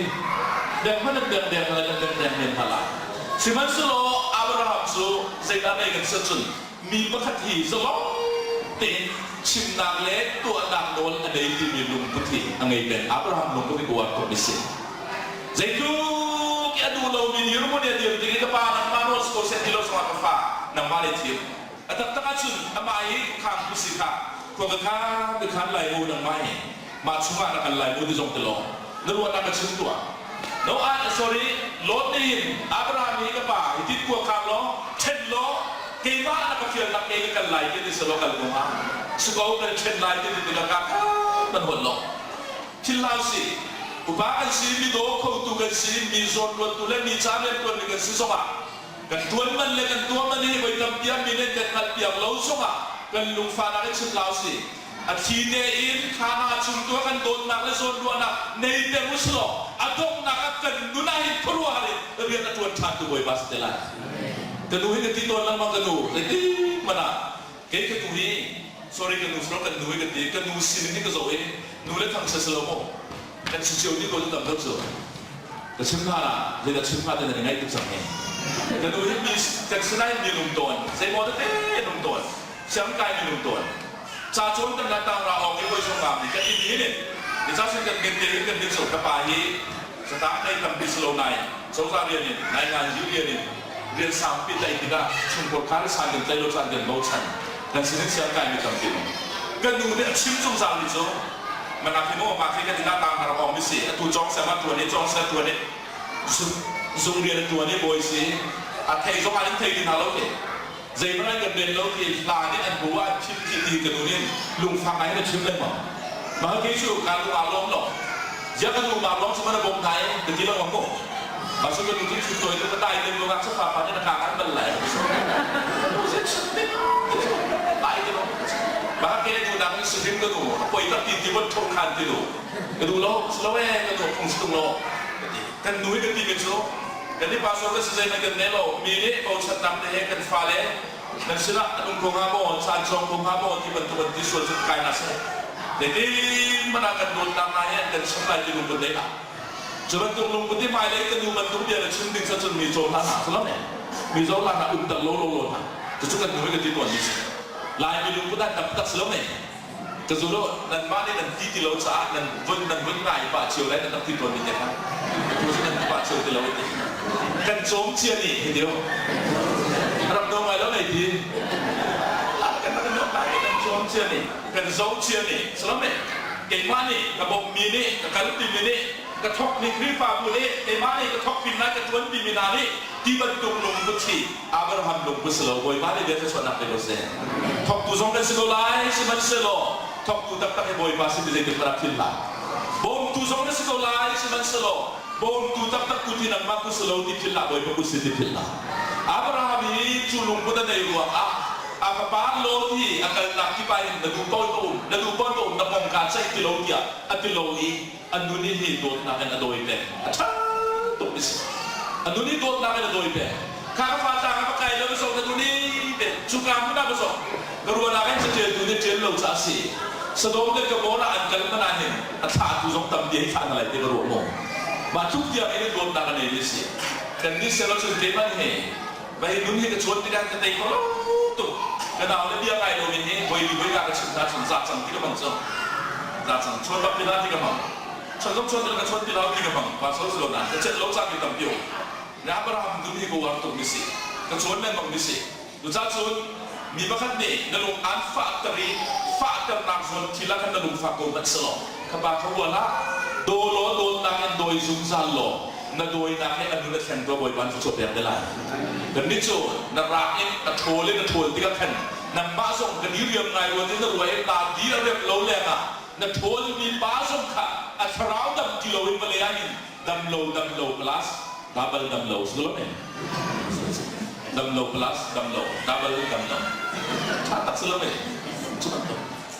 แดงมันแดงอะไรแดงเงินพลังสิมันสโลอับราฮัมสูเซดานเองสุดจุนมีปกติสโลติชิมนางเล็กตัวดังโดนอันนี้ที่มีลุงพุทธิอันนี้เป็นอับราฮัมลุงพุทธิกวาดตัวดิสิเจ้าya dulu mini rumah dia dia jadi kepala manos ko sentilo sama kafa na malitim atak takatsun amai kam kusika ko ka kan lai mo nang mai ma chunga na kan lai mo di jong telo naruwa na ka chuntua no sorry lot ni abraham ni kapa hitit ko kam lo chen lo ke ma na ka fiel na ke kan lai ke di selo kal ko ha suko kan chen lai ke di ka ka man hon lo chilau si ubakan si mi do ko tu kan si mi zon ko tu le mi chale ko ni kan si soba kan tuan man le kan tuan man ni ko kam piam mi le kan kal piam lo soba kan lung fa na ke chun lao si at hine in khana chun tu kan don na le zon du na nei te muslo adong na ka kan nunahi pru hari bi na tuan chat tu boy bas tela kan nu hi ti ton lang ma kan nu le ti mana ke ke tu hi sorry kan nu fro kan nu hi kan nu sin ni ka zo e nu le thang sa slo mo kan suciu ni ko tu tam so ka chimna la le ka chimna de na ngai tu sam he kan du hi mi kan sunai mi lum ton sai mo te lum ton cham kai mi lum ton cha chon kan la tang ra ong ni ko song ngam ni kan ni ni ni cha sin kan gen te kan ni so ka pa hi sa ta dai kam bi slow nai so sa ria ni nai ngan yu ria ni ria sam pi dai ti ga chung ko khar sa gen tai lo sa gen lo chan kan sin sia kai mi kam ti kan du ni chim chung sa ni soมันอาจจะโม่มาที่กันที่หน้าตาหาของมิสิตัวจองเสมาตัวนี้จองเสตัวนี้ซุงเรียนตัวนี้บอยสิอาเทย์สมาธิเทย์ที่นาโลกเจมันกันเดินโลกที่ลานี่อันบัวชิมที่ดีกันตัวนี้ลุงฟังไอ้ก็ชิมได้หมดมาให้ชูการลุงอารมณ์หรอก giờ cái người mà nó sẽ bắt đầu thay từ kia nó không có mà số cái người chúng tôi nó tay lên nó sẽ phá phá nên là càng ăn bẩn lại tay cái nó bà cái người đang sử dụng cái đồ quay tập tin thì vẫn không khăn cái đồ cái đồ nó cái đồ không sử dụng nó cái núi cái gì cái số cái này bao số cái sự này cái này lo mình đấy bao sát nằm đấy cái pha đấy nên sila anong kung hapon sa anong kung hapon di bantuan di sulit kaya nasa jadi menakan doa namanya dan semua di lumpur deh sebab tu lumpur di mana itu di bantu dia ada sendiri saja mizo lana selama mizo lana untuk lolo itu kan dua kali tuan di lain di lumpur dah dapat selama kesudah dan mana dan di laut saat dan benar pak cium lain dan di tuan di mana terus dan pak cium di laut kan som cia ni diaรับน้องมาแล้วไหนดีกันมาน้องไปกันชมเชื่อนี่กันโซ่เชื่อนี่สลับเนี่ยเก่งมากนี่กระบอกมีนี่กระการตีมีนี่กระทบนี่ครีฟ้าบุนี่เก่งมากนี่กระทบปินนั่นกระทวนปีมีนานี่ที่บรรทุกลงบุตรีอับราฮัมลงบุษโลบอยมานี่เดี๋ยวจะชวนนับไปดูเสียทบตัวสองกันสิโลไลสิมันเสโลทบตัวตักให้บอยมาสิเดี๋ยวจะประทินละบอมตัวสองกันสิโลไลสิมันเสโลบอมตัวตักกูที่นั่งมาบุษโลที่ทินละบอยมาบุษที่ทินละอับราฮัมini culung pada dari luar apa parlo ni akan nak kipai nadu pon nak mongkat saya kilo dia atilo ni anu ni hidup nak kena doi pe acha tu bis anu ni hidup nak kena doi pe kalau fata apa kaya dah besok anu ni pe suka muda besok kedua nak kan sejauh tu ni jelo sasi sedom dia kemora akan menahin atau tu song tam dia ikan lagi dia berumo macam dia ini hidup nak kena ini sih dan ni selalu cerita ni bayi dunia kecuali tidak ketai kalau tu kenal dia kaya dulu ini bayi agak cerita zat tiga bangsa zat cuci bapila tiga bang cuci dengan cuci pilau tiga bang pasal selonan kecil lo sakit tampil ni Abraham dunia gua waktu misi kecuali memang misi tu zat mi bakat ni dalam faktor nafsun silakan dalam faktor berselo kebakar wala dolo tangan doi zumzalo na doi naให้อนุรักษ์แข่งตัวบอยวันสุดแบบได้ละกันนิจูนารักเองกระโถเล่นกระโถที่กันนำบ้าส่งกันยืมไงวันนี้รวยตาดีเรียบล้อแรงอ่ะนาโถมีบ้าส่งค่ะอัตราดำกิโลมาเลยอันดำโลพลัสดับเบิลดำโลสุดเลยดำโลพลัสดับเบิลดำโลถ้าตัดสุดเลย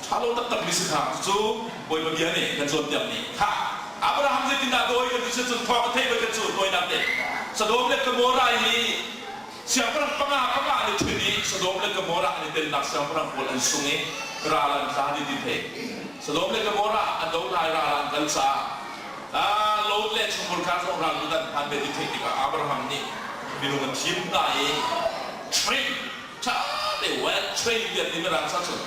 ถ้าเราตัดมิสค่ะจู่บอยมาเบียนี่กันส่วนเดียวนี่ค่ะอับราฮัมจะกินดาโดยกันที่สุดทอประเทศไปกันสุดโดยนั่นเองสะดวกเล็กกโมราอีเสียงพลังปังอาในที่นี้สะดวกเล็กกโมราในเป็นนักเสียงพลังคนอันสูงราลันซาดีดีเพสะดวกเล็กกโมราอันโดนไล่ราลันกันซาโลดเล็กสมุนไพรของเราดูดันพันเบดิเทติกาอับราฮัมนี่มีนุ่มทีมได้เทรนชาเดวเทรนเดียดนี่ไม่รังสักส่วน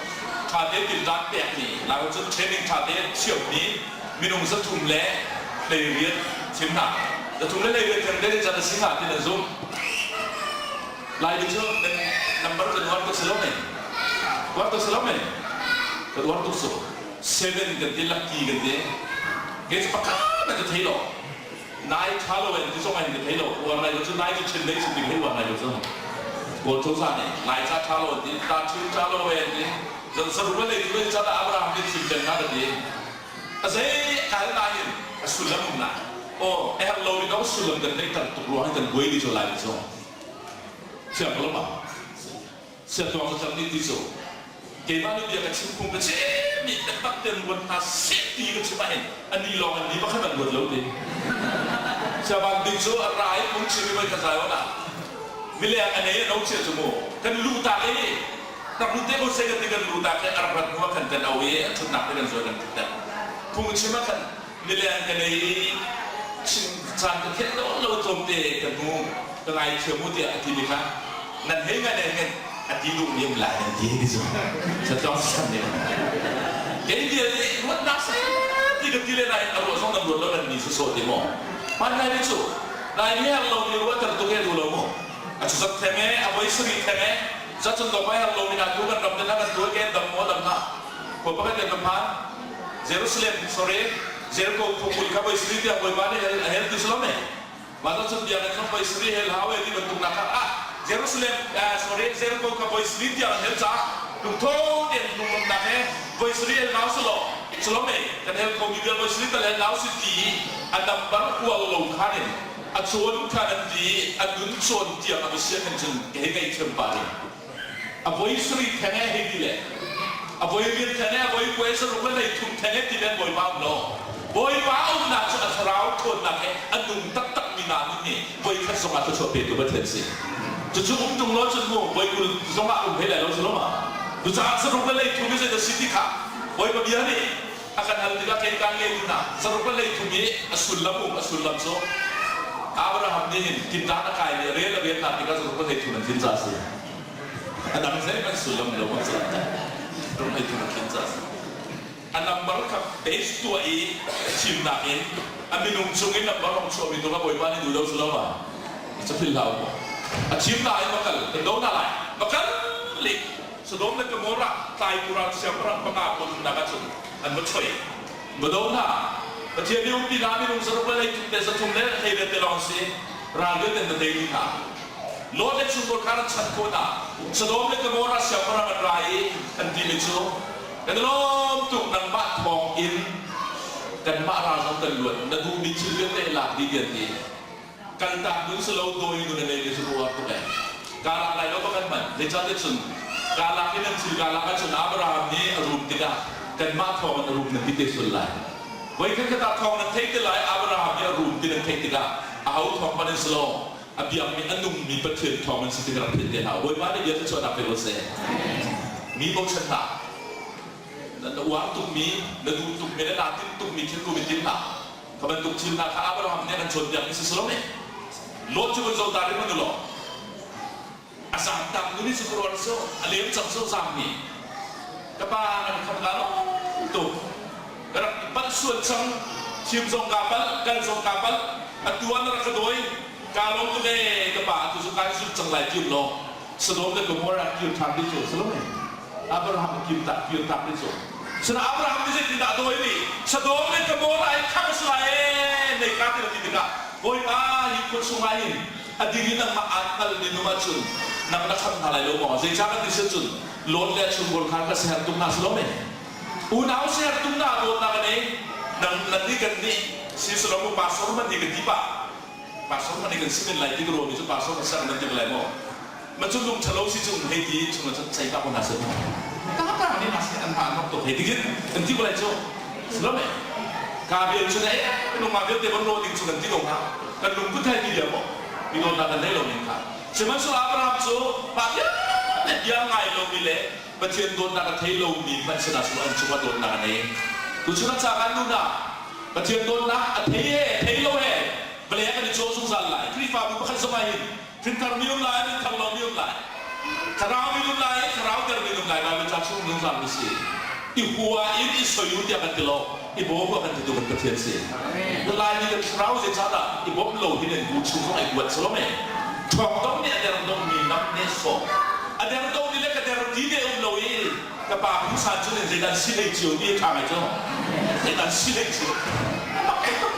ชาเดติดดันแปลกนี่เราจะเทรนนิ่งชาเดเชี่ยวนี้มีนุ่มสักทุ่มเละในเรียนชิมหนักแต่ทุ่มเละในเรียนกันได้จะสิงหาที่นั่นซุ่มลายดิฉันเป็นนัมเบอร์เป็นวันตุสโลเมนวันตุสโลเมนเป็นวันตุสโลเซเว่นกันที่ลักกี้กันที่เกสปากกาเป็นจะเที่ยวนายชาโลเวนที่ส่งมาที่เที่ยววันไหนก็จะนายจะเชิญได้สิ่งที่วันไหนก็จะวันทุกสัปดาห์นายชาโลเวนที่ตาชื่อชาโลเวนที่จนสรุปเลยที่เป็นชาอับราฮัมที่สิ่งเด่นนั่นเองsaya kali lahir sulam mana oh lo ni kau sulam kan ni kan tukruan kan gue di jualan itu siapa lama siapa orang macam ni itu gimana dia kan simpung kan ni tempat yang buat nasib di kan siapa ani longan ni bahkan buat lo ni siapa di itu rai pun ciri mereka saya mana bila yang aneh nak ciri semua kan luta ni tak luta kau saya ketika luta kan arbat gua kan dan awe atau nak dengan soalan kita Punggungnya kan nilai kan ini cinta kita lo tomte kamu dengan cemu dia di mana nan hengan hengan di dunia mulai dia gitu satu sampai jadi dia buat nasi tidak tidak lain arwah sang dan buat ni sesuatu demo mana itu lain ni kalau ni buat tertukar dulu mo acuh teme apa istri teme jatuh dopai kalau ni nak tukan ramdan nak tukan damo damna kau pakai dampan Jerusalem sore Jericho pukul kau istri dia boleh mana hel di Islam masa tu dia nak kau istri hel hawa di bentuk nak Jerusalem sore Jericho kau istri dia hel cak tu dia bentuk nak kau istri hel nau selo สโลเมกันเฮลโคมีเดียบริษัทแล้วสิทีอันดับบังคับเราขานินอันส่วนขานันดีอันดุนส่วนเดียวอันเสียกันจนเฮงไอเทมบาร์อันบริสุทธิ์แท้เฮดีเลยอันบริสุทธิ์แท้บริสุทธิ์สรุปว่าในทุ่งแท้ที่เป็นบริบ้าโนบริบ้าอุณาจะอัศราวคนนักอันดุนตักมีนานี่บริขัดสมาธิชอบเป็นตัวเทนสิจะช่วยตรงโน้นจนโม่บริกุลสมาอุเฮลัยเราสรุปมาดูจะสรุปว่าในทุ่งนี้จะสิทธิค่ะบริบ้าเบียนี่akan hal tiga kaitan lehuna serupa leh tumi asulam so Abraham ni kita nak kaya rela nanti kan serupa leh tuna kinsa sih adam saya kan sulam lo maksudnya serupa leh tuna kinsa anam berkah base tua cimna aminum sungin nak barang so itu kan boy bani dulu sulama sepil lau cimna makal kedua nalai makal lik sedom nak kemora tai kurang siapa pengapun nak acunอันมาช่วยมาดูนะประเทศนี้ปีน้ำมีลงสรุปอะไรจุดเด่นสุดเลยให้เด็กลองสิรายเดือนเดือนนี้นะโลดเล็กชุมชนการชันโคนะสะดวกเล็กกระโดดเสียพระมันไรอันที่มิจูกันล้มตุกนันบ้าทองอินกันมาราชกันล้วนนัดูมิจูเรื่องในหลักดีเดียนดีกันตามดุนสโลโดยดุนในในสุรุวัตุเองการอะไรเราต้องกันมันในชาติชุนการลักที่นั่นคือการลักชุนอับราฮัมนี้อารมณ์ติดกันมาทองมันรูปนั้นที่เตสุดเลยไว้แค่กระตาทองนั้นเทคติลายอับราฮัมเนี่ยรูปที่นั้นเทคติลาเอาทองมันสโลอับยามมีอันนุ่มมีประเทศทองมันสิทธิ์กระเพื่อมเดียวไว้มาได้เยอะที่สุดนับเป็นโลเซ่มีบทชนะนั่นว่าตุกมีนั่นดูตุกมีนั่นนาที่ตุกมีที่กูมีที่หนาเขาเป็นตุกชินนะข้าอับราฮัมเนี่ยกันชนอย่างนี้สโลเนี่ยโลดจุดโจตาริมันดูหรออาสามตังนี่สุกรวันโซอาเลี้ยงจับโซสามนี่kepangan kamkalo tu kerap palsuan sang sim song kapal kan song kapal atuan nak kedoi kalau tu deh kepa tu suka sim sang lai kim lo sebelum tu kemora kim tak dicu sebelum ni Abraham kim tak dicu sebab Abraham ni tidak tahu ini sebelum ni kemora ikan selain ni kata lagi tidak boy ikut sungai adiri nak akal di rumah cun nak nak halai lo mau saya cakap di situ load lihat sumber karena sehat tunggal selome, unau sehat tunggal load nak ni, nanti kan ni si selamu pasor mana ni ketipa, pasor mana kan si ni lagi kerja itu pasor besar nanti belai mau, macam tu kalau si cung hedi cuma saya tak pernah semua, kata ni nasi anak tu hedi kan nanti belai jo, selome, kabil cuma nung kabil teban loading cuma nanti dong kan nung pun hedi dia mau, minum nak kan dia loading kan, cuma soal Abraham so, pak yang ngai lo bile, bacian don nak thay lo ni, bacian asuhan cuma don nak ni. Tu cuma cakap lu nak, bacian don nak thay lo beli akan dijual sungsal lah. Krifa bukan semahin, kritar minum lain, kalau minum lain, kerau minum lain, kerau minum lain, lalu cakap sungsal mesti. Ihuwa ini soyu dia akan telo, ibu akan tutup bacian sih. Lain ni kerau je cakap, ibu lo ini bukan sungsal buat selome. Contoh ni ada orang ni nak neso. Ada yang tahu ni lek ada yang tidak umlaui, kapal pusat tu ni dengan silek jiu ni kami tu, dengan silek jiu.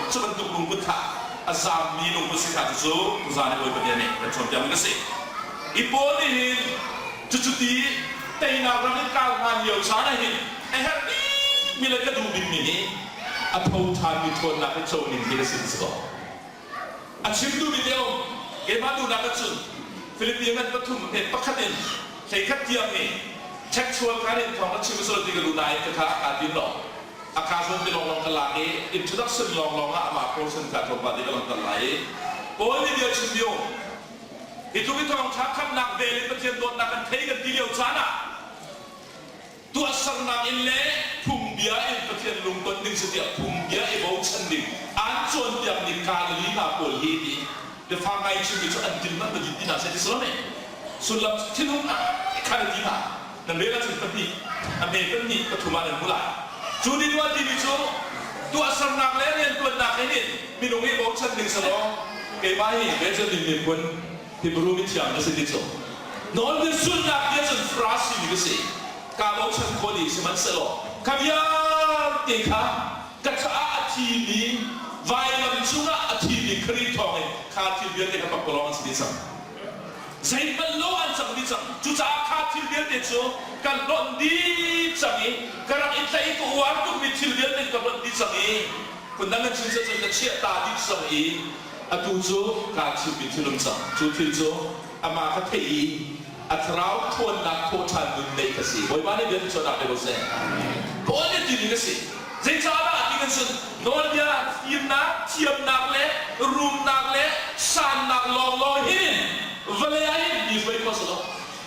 Cuma tu rumput tak, asam ni rumput sihat tu, pusat ni boleh berdiri. Macam dia mengasi. Ibu ni cucu di, tapi nak orang ni kau manjau sana ni, ni milik kedua bini ni, atau thani tuan nak kacau ni kita sini. Asyik tu video, kemana tu nak kacau. Filipina betul, pakhatin, saya katiam ni, sexual karin thong nak cium seluruh tiga lunai ke kah kadim lo, akasun di long kelai, introduction long ama person kata pada long kelai, boleh dia cium, itu thong cakap nak beli percian don nak kaya dia sana, tu asal nak ile, pumbia percian lung penting setiap pumbia bau cending, ancuan yang dikali nak boleh di. Defangai cumi itu anjing mana begitu nasi di selama sulam tinum ikan di mana dan mereka seperti Amerika ni pertumaran mulai judi dua di itu dua asal nak lain yang tuan nak ini minumnya bau cending selong kebayi betul ini pun diburu mitiang nasi di itu non disun nak dia sen frasi ni sih kalau cend kodi seman selong kaviar tingkah kata ati ni Vailam juga ati kiri thong khatir biar dia dapat kolongan sedisam. Saya meluan sedisam. Juga khatir biar dia tu kalau di sini kerana itu uang tu mitil กับรถดิสมีคนนั้นชิมจะจนกระเชียตาดิสมีอตูจูการชิมบิทิลุมสังจูทิลจูอามาคัตเทีอัตราวทวนนักโคชันดุนเดกสิวันวันนี้เดือนชนะเดโรเซ่พอเนี่ยดีนี่กสิเจ้าจ้าละที่กันสุดโดนยาทีมนักเทียมนักเละรูมนักเละสันนักลองลอยหินเวลาหินดีไว้ก็สุด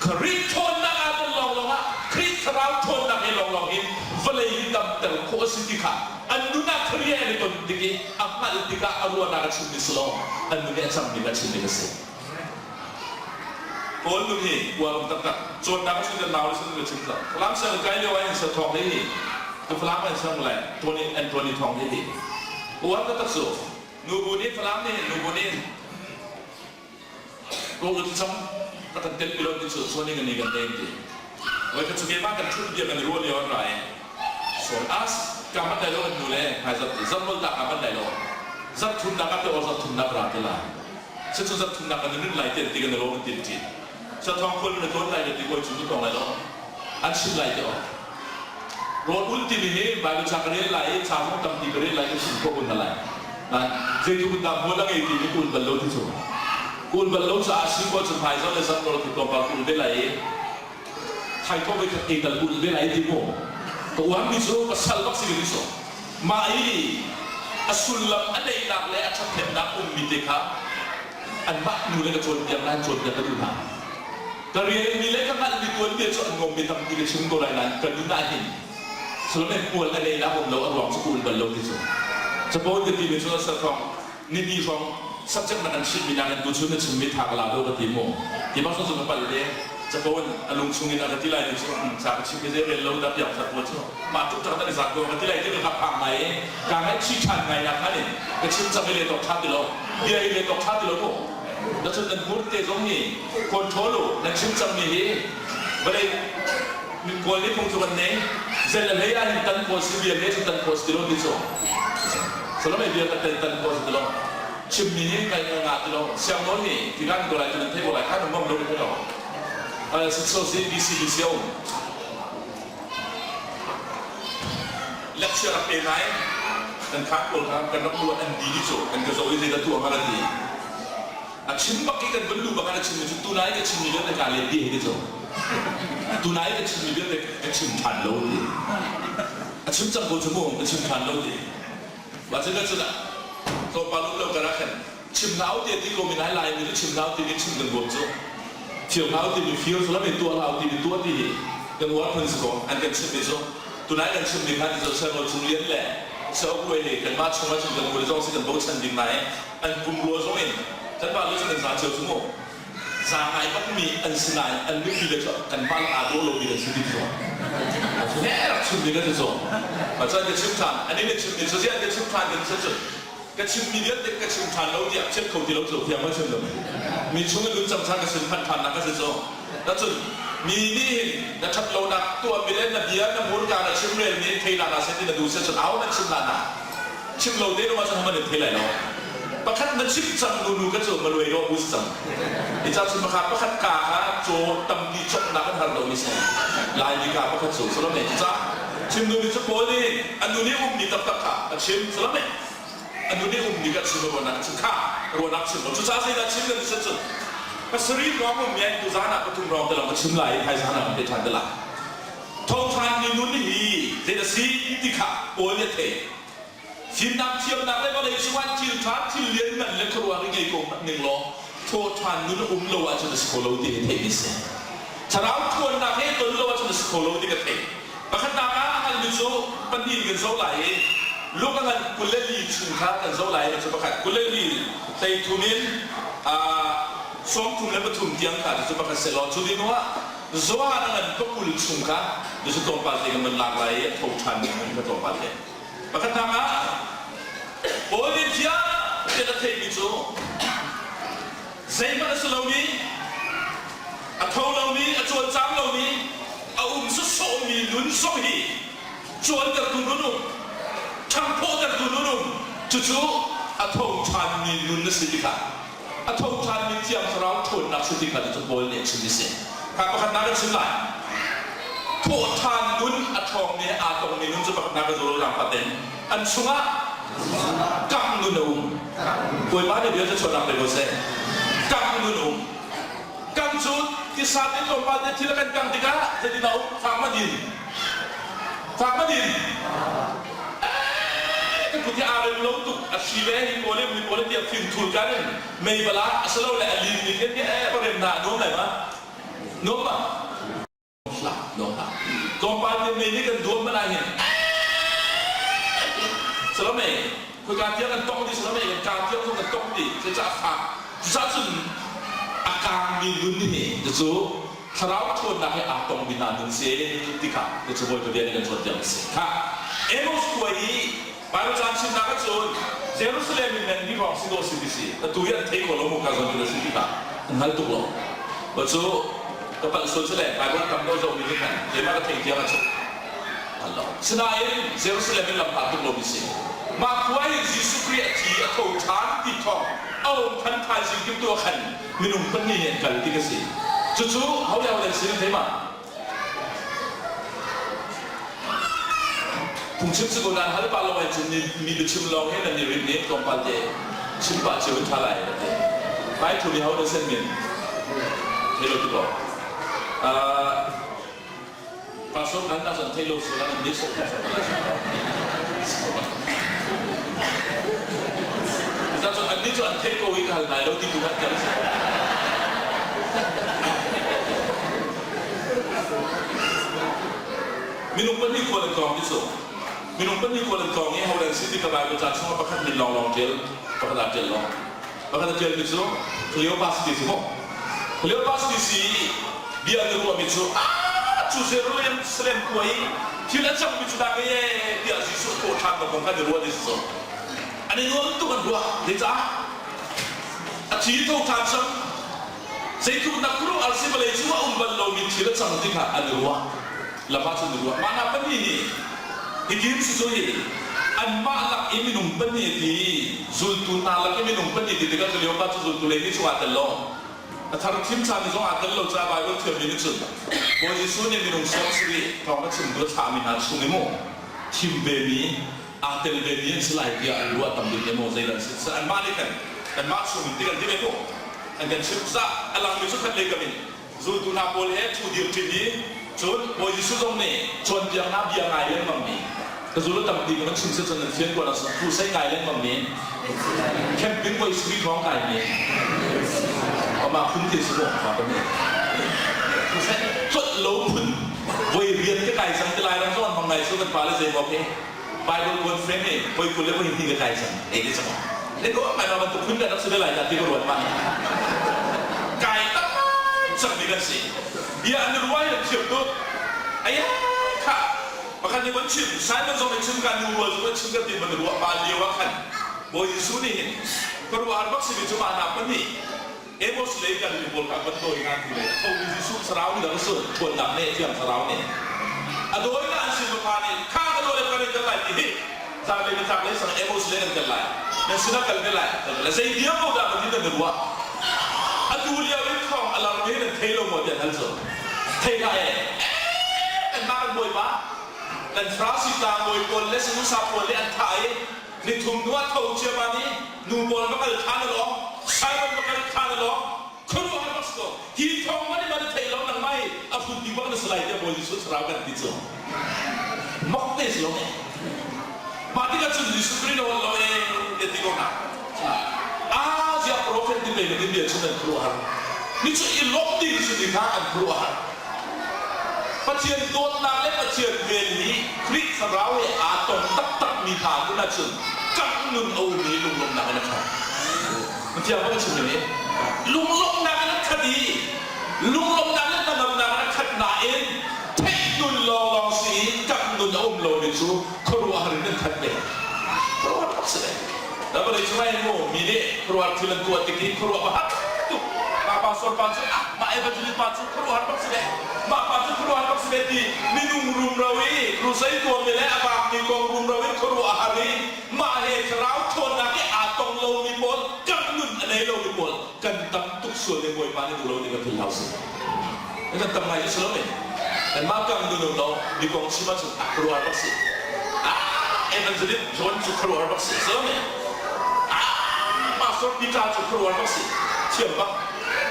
คริสทนนักอาตุลองลองอะคริสราวทนนักให้ลองลองหินเวลาหินดำเตลโคสิติกาอันนู้นนักเรียนในตนดิกีอัมมาลดิกาอารวนักชิมมิสโลอันนู้นเนี่ยจำดีนักชิมมิกสิโอนดูนี่ว่ามันตัดจนนักชิมจะนาวเลยชิมจะชิมต่อพลังเสียงไกลเรียกว่าอย่างเสียทองได้ที่ตัวพลังมันเสียงอะไรตัวนี้อันตัวนี้ทองได้ที่ว่าก็ตัดสูนูบุนี่พลังนี่นูบุนี่โลกที่ซ้ำก็ตัดเต็มไปแล้วที่สุดส่วนนี้กันนี่กันเองที่ไว้ก็จะเกี่ยวกันทุกอย่างกันรู้เรื่องอะไรส่วนอัสการมันได้โลกันดูแลหายสัตย์จับมันดักการมันได้โลจับทุนดักกันแต่ว่าจับทุนดักราที่ละฉันจะจับทุนดักกันนึกไหลเต็มตีกันในโลกันติดจิตจะทองคนในต้นไหลเด็ดตีกวยชุนทุกตรงไหลโลอันชิมไหลเดียวรถอุลติมีบางจากเรียนไหลชาวมุตตัมตีเรียนไหลก็ชิมก็อุ่นอะไรนั่นเจ้าคุณตามหัวตั้งไอ้ตีนี่คุณบรรลุที่สุดคุณบรรลุจะอาชีพว่าจะพายซ้อนในสัตว์เราติดต่อปากคุณได้ไหลไทยก็ไปเองแต่คุณได้ไหลที่โม่ตัววันนี้สุดก็สัลบักสิ่งที่สุดมาอีอสุลลัมอันใดนักและอัจฉริยะนักมิติค่ะอันบักนูเลยก็ชนอย่างนั้นชนอย่างนั้นดูนะแต่เรียนมีเล็กขนาดที่ตัวนี้จะงงมีทำที่จะชิมตัวอะไรนั้นกันดูได้เห็นส่วนในปวดอะไรนะผมเราอารมณ์สกุลบรรลุที่สุดเฉพาะที่มีส่วนสะท้อนนี่มีของสัจจะมันอันชิมมีนานดูชุนในชิมมีทางลาโดกับทีมโมที่บางส่วนมันไปเลยเฉพาะอารมณ์ชุนในอะไรที่ไรในช่วงจากชิมมีเรื่องเราดับอย่างสักวันชั่วมาทุกทางในสักวันที่ไรที่เราขับผ่านไหนการให้ชี้ชันไงนะท่านนี่ก็ชิมจะไม่เรียนตกท่าที่เราเดี๋ยวเรียนตกท่าที่เราโม่แล้วฉันนั้นพูดเตะตรงนี้คนโทโลนั่นชิมจะมีไม่ได้มีคนที่คงจะวันนี้เสร็จแล้วเนี่ยอันตันโพสต์เบียร์เนี่ยตันโพสต์ที่เราดิโซ่สำหรับเบียร์ตันโพสต์ที่เราชิมมีนี่ใครงานที่เราเสียงโน้นนี่ที่การตัวอะไรจนเทปอะไรข้าหนุ่มมั่มรู้ที่เราสิ่งโซเชียลดีซีเซียวเล็กเชื่อรับเป็นไหมนั่นข้างตัวครับกันนักตัวอันดีที่สุดกันก็โซ่ที่จะตัวมาดีชิมบักกี้กันบรรลุบักกันชิมจุดตัวนายก็ชิมมีเรื่องในการเลี้ยงดีที่สุดตัวนายก็ชิมมีเรื่องในชิมทันโลดีชิมจังโกจมูกก็ชิมทันโลดีว่าจะก็จะตัวปลาลูกเรากระไรกันชิมเท้าเดียที่โกมีนายลายมีชิมเท้าที่มีชิมกันบวมจ้ะเที่ยวเท้าที่มีฟิวส์แล้วเป็นตัวเราที่มีตัวที่กันวัดพันสกองอันกันชิมมีจ้ะตัวนายกันชิมมีพันที่จะเชื่อเราชิมเลี้ยงแหละเชื่อกูเองกันมาชงมาชิมกันบริจาคสิ่งกันโบชันดีไหมอันกุมรัวจ้ะเองฉันว่ารู้สึกเป็นสารเชื่อชั่วโมงสางไอ้ก็มีอันสนายอันไม่มีเลยจ้ะกันบ้านอาโดโลมีแต่สิ่งที่จ้ะแน่รักชิมดีก็จะจ้ะมาจ้ะจะชิมทานอันนี้เนี่ยชิมดีส่วนใหญ่จะชิมทานกันสุดก็ชิมมีเรื่องเด็กก็ชิมทานเราเดียบเช่นคนที่เราสูบเพียงไม่ชิมเลยมีช่วงนึงจำทานก็ชิมพันพันนะก็จะจ้ะแล้วจนมีนี่นะครับเราหนักตัวมีเล่นนะเบียร์นะมูลการชิมเรื่องนี้เทลานาเซนตินาดูเสียจนเอานั่นชิมลานาชิมเราได้เรามาจะทำมันเทลายเราประคันนั้นชิมจังนูก็จะมาเลยเราอุสังไอ้เจ้าชิมประคันประคันกาฮะโจตั้มดีจบนักการเราไม่ใช่ลายดีกาประคันสูงสลับเนี่ยจ้าชิมนูนี่จะโผล่นี่อันนูนี่มีตับขาชิมสลับเนี่ยอันนู้นนี่มีกันชิมวันนั้นชิมข้าววันนั้นชิมเราชุดซาซีนั้นชิมกันสุดๆก็สรีร้องมันมีตัวซานะก็ทุ่มร้องแต่เราก็ชิมไหลไทยซานะมันเป็นทางตลาดทองทานนี่นู้นนี่เดี๋ยวซีติขาโอ้ยเท่ชิมน้ำเทียมน้ำได้ก็เลยชวนชิมทานที่เลี้ยงมันเล็กครัวนี่ไงกูหนึ่งล้อโทษทานนู้นโลอาจจะสโคโลดีเท่ดิเซ่ถ้าเราทวนนักให้ตัวโลอาจจะสโคโลดีก็เท่ประคันนักฮันมิโซปันดีกันโซไหลลูกกันกุเลลีชุนข้ากันโซไลน์จะประกาศกุเลลีไตทุนินสองทุนและปฐุมเตียงขาจะประกาศเสร็จแล้วชุดนี้ว่าโซอานั่นก็กุลชุนข้าจะสุดตัวปัจเจกมันหลากหลายทุกชั้นมันก็ตัวปัจเจกประกาศทางโอลิมปิอาจะเทมิโซเซมันสโลนีอัทโลนีอัจวนจังโลนีเอาสุดโซมีลุ้นโซฮีจวนกับคุณนุ่มทั้งพ่อแต่ตัวนุ่มจู่ๆอาทงชันมีนุ่นนสิทธิกาอาทงชันมีเจียมเราทนนักสิทธิกาจะโบยเนี่ยชิมิเซ่ข้าประคันนักชิมไหล โททานนุนอัทองเนี่ยอาตรงนี้นุนจะปักนักกระโดดหลังประเด็นอันสุงะกังนุนอุ้มคุยมาเดี๋ยวจะชวนเราไปดูเซ่กังนุนอุ้มกังจุดที่สัตว์ที่ลงมาเนี่ยที่ละกันกังติกะจะดีเราฟังมาดินก็คุณที่อาเรลงตุกอาชีพที่โมเลที่ฟิล์มทูลกันไม่เวลาสโลว์และลินนี่เนี่ยประเด็นหนาโน้มไหนวะโน้มอ่ะโน้มอ่ะกองปานเนี่ยนี่กันดวงมันอะไรเนี่ยสโลว์ไม่คุยการเที่ยวกันต้องดิสโลว์ไม่การเที่ยวกันต้องดิจะฝากจะจุนอาการมีลุ้นนี่จะสู้คราวชนนักให้อาตงบินาดุนเสียติกาจะช่วยตัวเดียวกันชนเดียวเสียค่ะเอ็มอสคุยบางจานชิมนักชนเยรูซาเล็มเป็นที่ของซิโดซิติซีแต่ตัวยันเทคโนโลยีการส่งตัวสิติกานั่นตุกลงบัดสู้กับปัจจุบันบางวันทำโน้ตจะมีที่ไหนเดี๋ยวมันก็เทคเดียวกันชนอัลลอฮ์สนายเยรูซาเล็มเป็นลำบากตุกลงมิสิมาคุยยิสุคริสต์ที่อัตโตชานติดทองเอาพันทายสิ่งที่ตัวขันมีนุ่มคนนี้กันที่กสิจู่ๆเขาเอาอะไรสิ่งที่มาผมชิมสกุลนั้นฮัลโหลวันจุนมีดิชิมลองให้นันนี่ริบเน็ตกองปัลเจชิมปัจจุบันทลายไปทุนเขาได้เส้นเงินเทโลติโกปาสกันน่าจะเทโลสุดานิสแต่ส่วนอันนี้ส่วนเทโกวิกาลนายเราที่ดูกันกันมีนุ่มคนที่ควรกองที่สุดมีนุ่มคนที่ควรกองนี้เขาเรียนสิ่งที่กระบายประจานช่วงประคับมีลองเจลประคับเจลลองประคับเจลมิสุเคลียวพาสติสิโมเคลียวพาสติสิเบียร์รู้ว่ามิสุจูเซโรยันเซเลมคุยที่ละจังมิสุดาเกยเบียร์สิสุโคทางกับผมกันรู้ว่าดิสุอันนี้นู้นตุกันรู้ว่าดิจ้าอาชีพทุกท่านสั่งสิ่งที่นักรู้อาชีพอะไรชั่วบัลโลมิที่ละจังที่ข้าอันรู้ว่าlepas itu dua mana peni hidup sesuai anmalak ini minum peni di zultun nalak ini minum peni di dekat beliau baca zultun ini suatu lo thar tim chan itu akan lo coba itu tiap minit sudah posisi ini minum sendiri kalau macam dua saminan sungimu tim bemi atel bemi selain dia dua tampil demo saya dan anmalik dan maksud itu kan dia itu dan sebab alam itu kan lagi zultun boleh tu dia peniจนโมยิสุตรงนี้ชนยังนับยังไงเล่นมังมีกระสุนตั้งดีมันชิมเส้นจนเทียนกว่าเราผู้ใช้ไงเล่นมังมีแค่เป็นวัยสุริท้องไก่เนี่ยเอามาคุ้นที่สุดมาเป็นเนี่ยผู้ใช้จดโลพุ่นวัยเรียนก็ไก่สังเกตลายน้ำร้อนบางไงสู้กันปลาเลยเสียโอเคไปบนเฟรมนี่วัยคุณเรียกว่าหินกับไก่สังเอกที่สมองเด็กก็หมายความว่าตัวคุณได้รับสิ่งใดจากที่กระโดดมาไก่ตั้งสังมีกันสิdia anu ruaya cium tu, ayah kak, makanya macam saya macam macam kan dua, macam kan di mana dua balik wakan, boleh suni, kalau harap sih cuma anak ni, emos lekan di bolak betul ingat tu, kalau di susu serau ni dah usul, tuan dah ni yang serau ni, aduh ini ansih berpani, kak aduh lekan kelai ni, tak boleh sang emos lekan kelai, dan sudah kelai, saya dia pun dah berhenti dua. Aduh dia berkong alam ni dan thelo model halso. Thela dan makan boy ba dan frasi tang boy pol les nu sa pol le antai ni thum nuat thau che ba ni nu pol bakal than lo sai bakal than lo khuru har basto hi thong mani mani thelo nang mai afu di ba na slide ya boy su sra kan ti so mok te lo mati ka chu di su pri no lo e ti ko na dia profet di bawah dia cuma keluar. Ni cuma ilok di sini kan keluar. Pasien tuan nak le pasien beli klik serawe atau tak ni thang tu nak cun. Kak nun au ni lung nak nak kan. Macam apa cun ni? Lung nak nak kadi. Lung nak nak kad nain. Tek nun long si kak nun lo ni tu keluar ni kad le. Keluar apa sih? Dapat dari cuma ilmu, mini keluar film kuat tinggi keluar bahat tu, apa pasal mak eva jadi pasal keluar apa sih? Mak pasal keluar apa sih di minum rum rawi, rusai tuan mele apa ni kong rum rawi keluar hari, mak kerau tuan nak atong lo ni pol, kan nun aneh lo ni pol, kan tam tuk suai boy pani tu lo ni kan filhausi, kan tam lagi selalu dan magang dulu no di kongsi macam keluar bersih evangelis John keluar bersih selama masuk di kaca keluar bersih siapa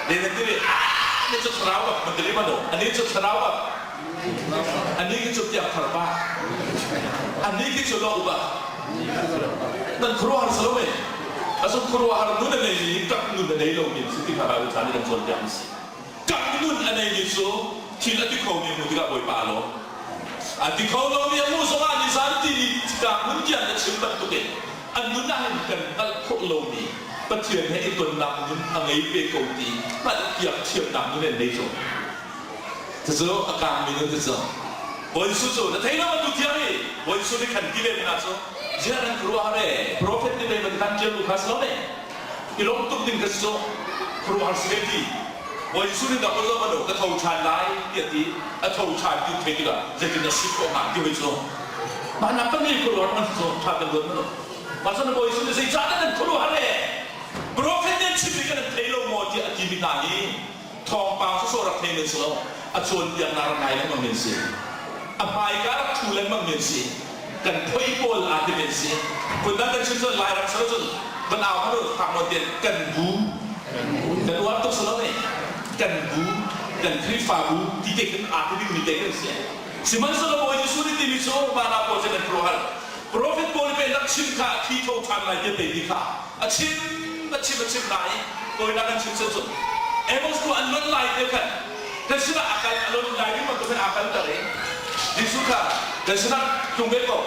dia nanti ini tu terawat menteri mana ini tu terawat ini tu tiap terbang ini tu lo ubah dan keluar selama asal keluar nun ini tak nun ini lo ni setiap hari tadi dan jual jam si tak nun ini so tidak di kau ni mungkin tak boleh palo di kau lo ni musuh ni santi tak mungkin ada simpan tu ke nun kan al kau lo ni percaya ni itu nak nun angai pe kau ti pada tiap tiap nak nun ini so sesuatu akan minum sesuatu boleh susu tapi nama tu tiap ni boleh susu ni kan kita nak so jangan keluar prophet ni dari mana dia lukas lo ni ilmu tu tinggal so keluar sedikit boleh susu ni tak boleh mana kita tahu cara lain dia di tahu cara tu tidak jadi nasib orang dia itu mana pun ni keluar mana so cara tu mana maksudnya boleh susu ni jangan keluar prophet ni ciptakan telo mau dia akibina ni thong pang seseorang telo so acuan yang narangai yang mengensi apa ikan tulen mengensi kan people artificial punda kan sudah lahir sudah benau harus pamodel kan bu dan waktu selama kan bu dan krifabu tidak artificial tidak sih siman sudah boleh sulit ini so mana boleh dan keluar prophet boleh berak cinta kita tan lagi bedika acim naik boleh nak cinta so emang tu anlon lain kan dan sudah akal anlon lain macam akal tadi disuka dan senang tunggu kau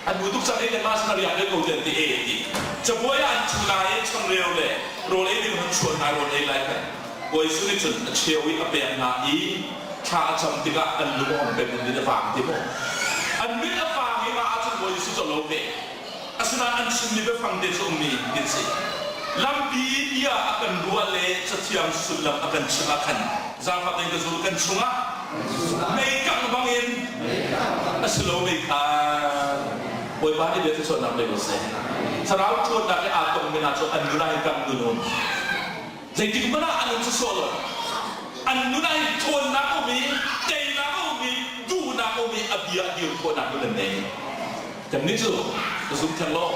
butuh sampai ke mas nari ada kau jadi sebuah yang culai cenderung le role ini muncul role lain kan boleh sulit cun cewi apa yang nai cara macam tiga anlung berbeda di depan timu anbit apa yang macam boleh sulit lope asal anjing ni berfang desa umi desa lampi dia akan dua le setiap sulam akan celakan zaman yang kesulitan sungai mereka bangin asal mereka boleh bahagi dia tu nak lebih besar serau tu nak ke atong minat so anjuran kami dulu jadi mana anu sesuatu anjuran tu nak umi day nak umi du nak umi abia dia tu nak dulu ni dan ni tu kesulitan lo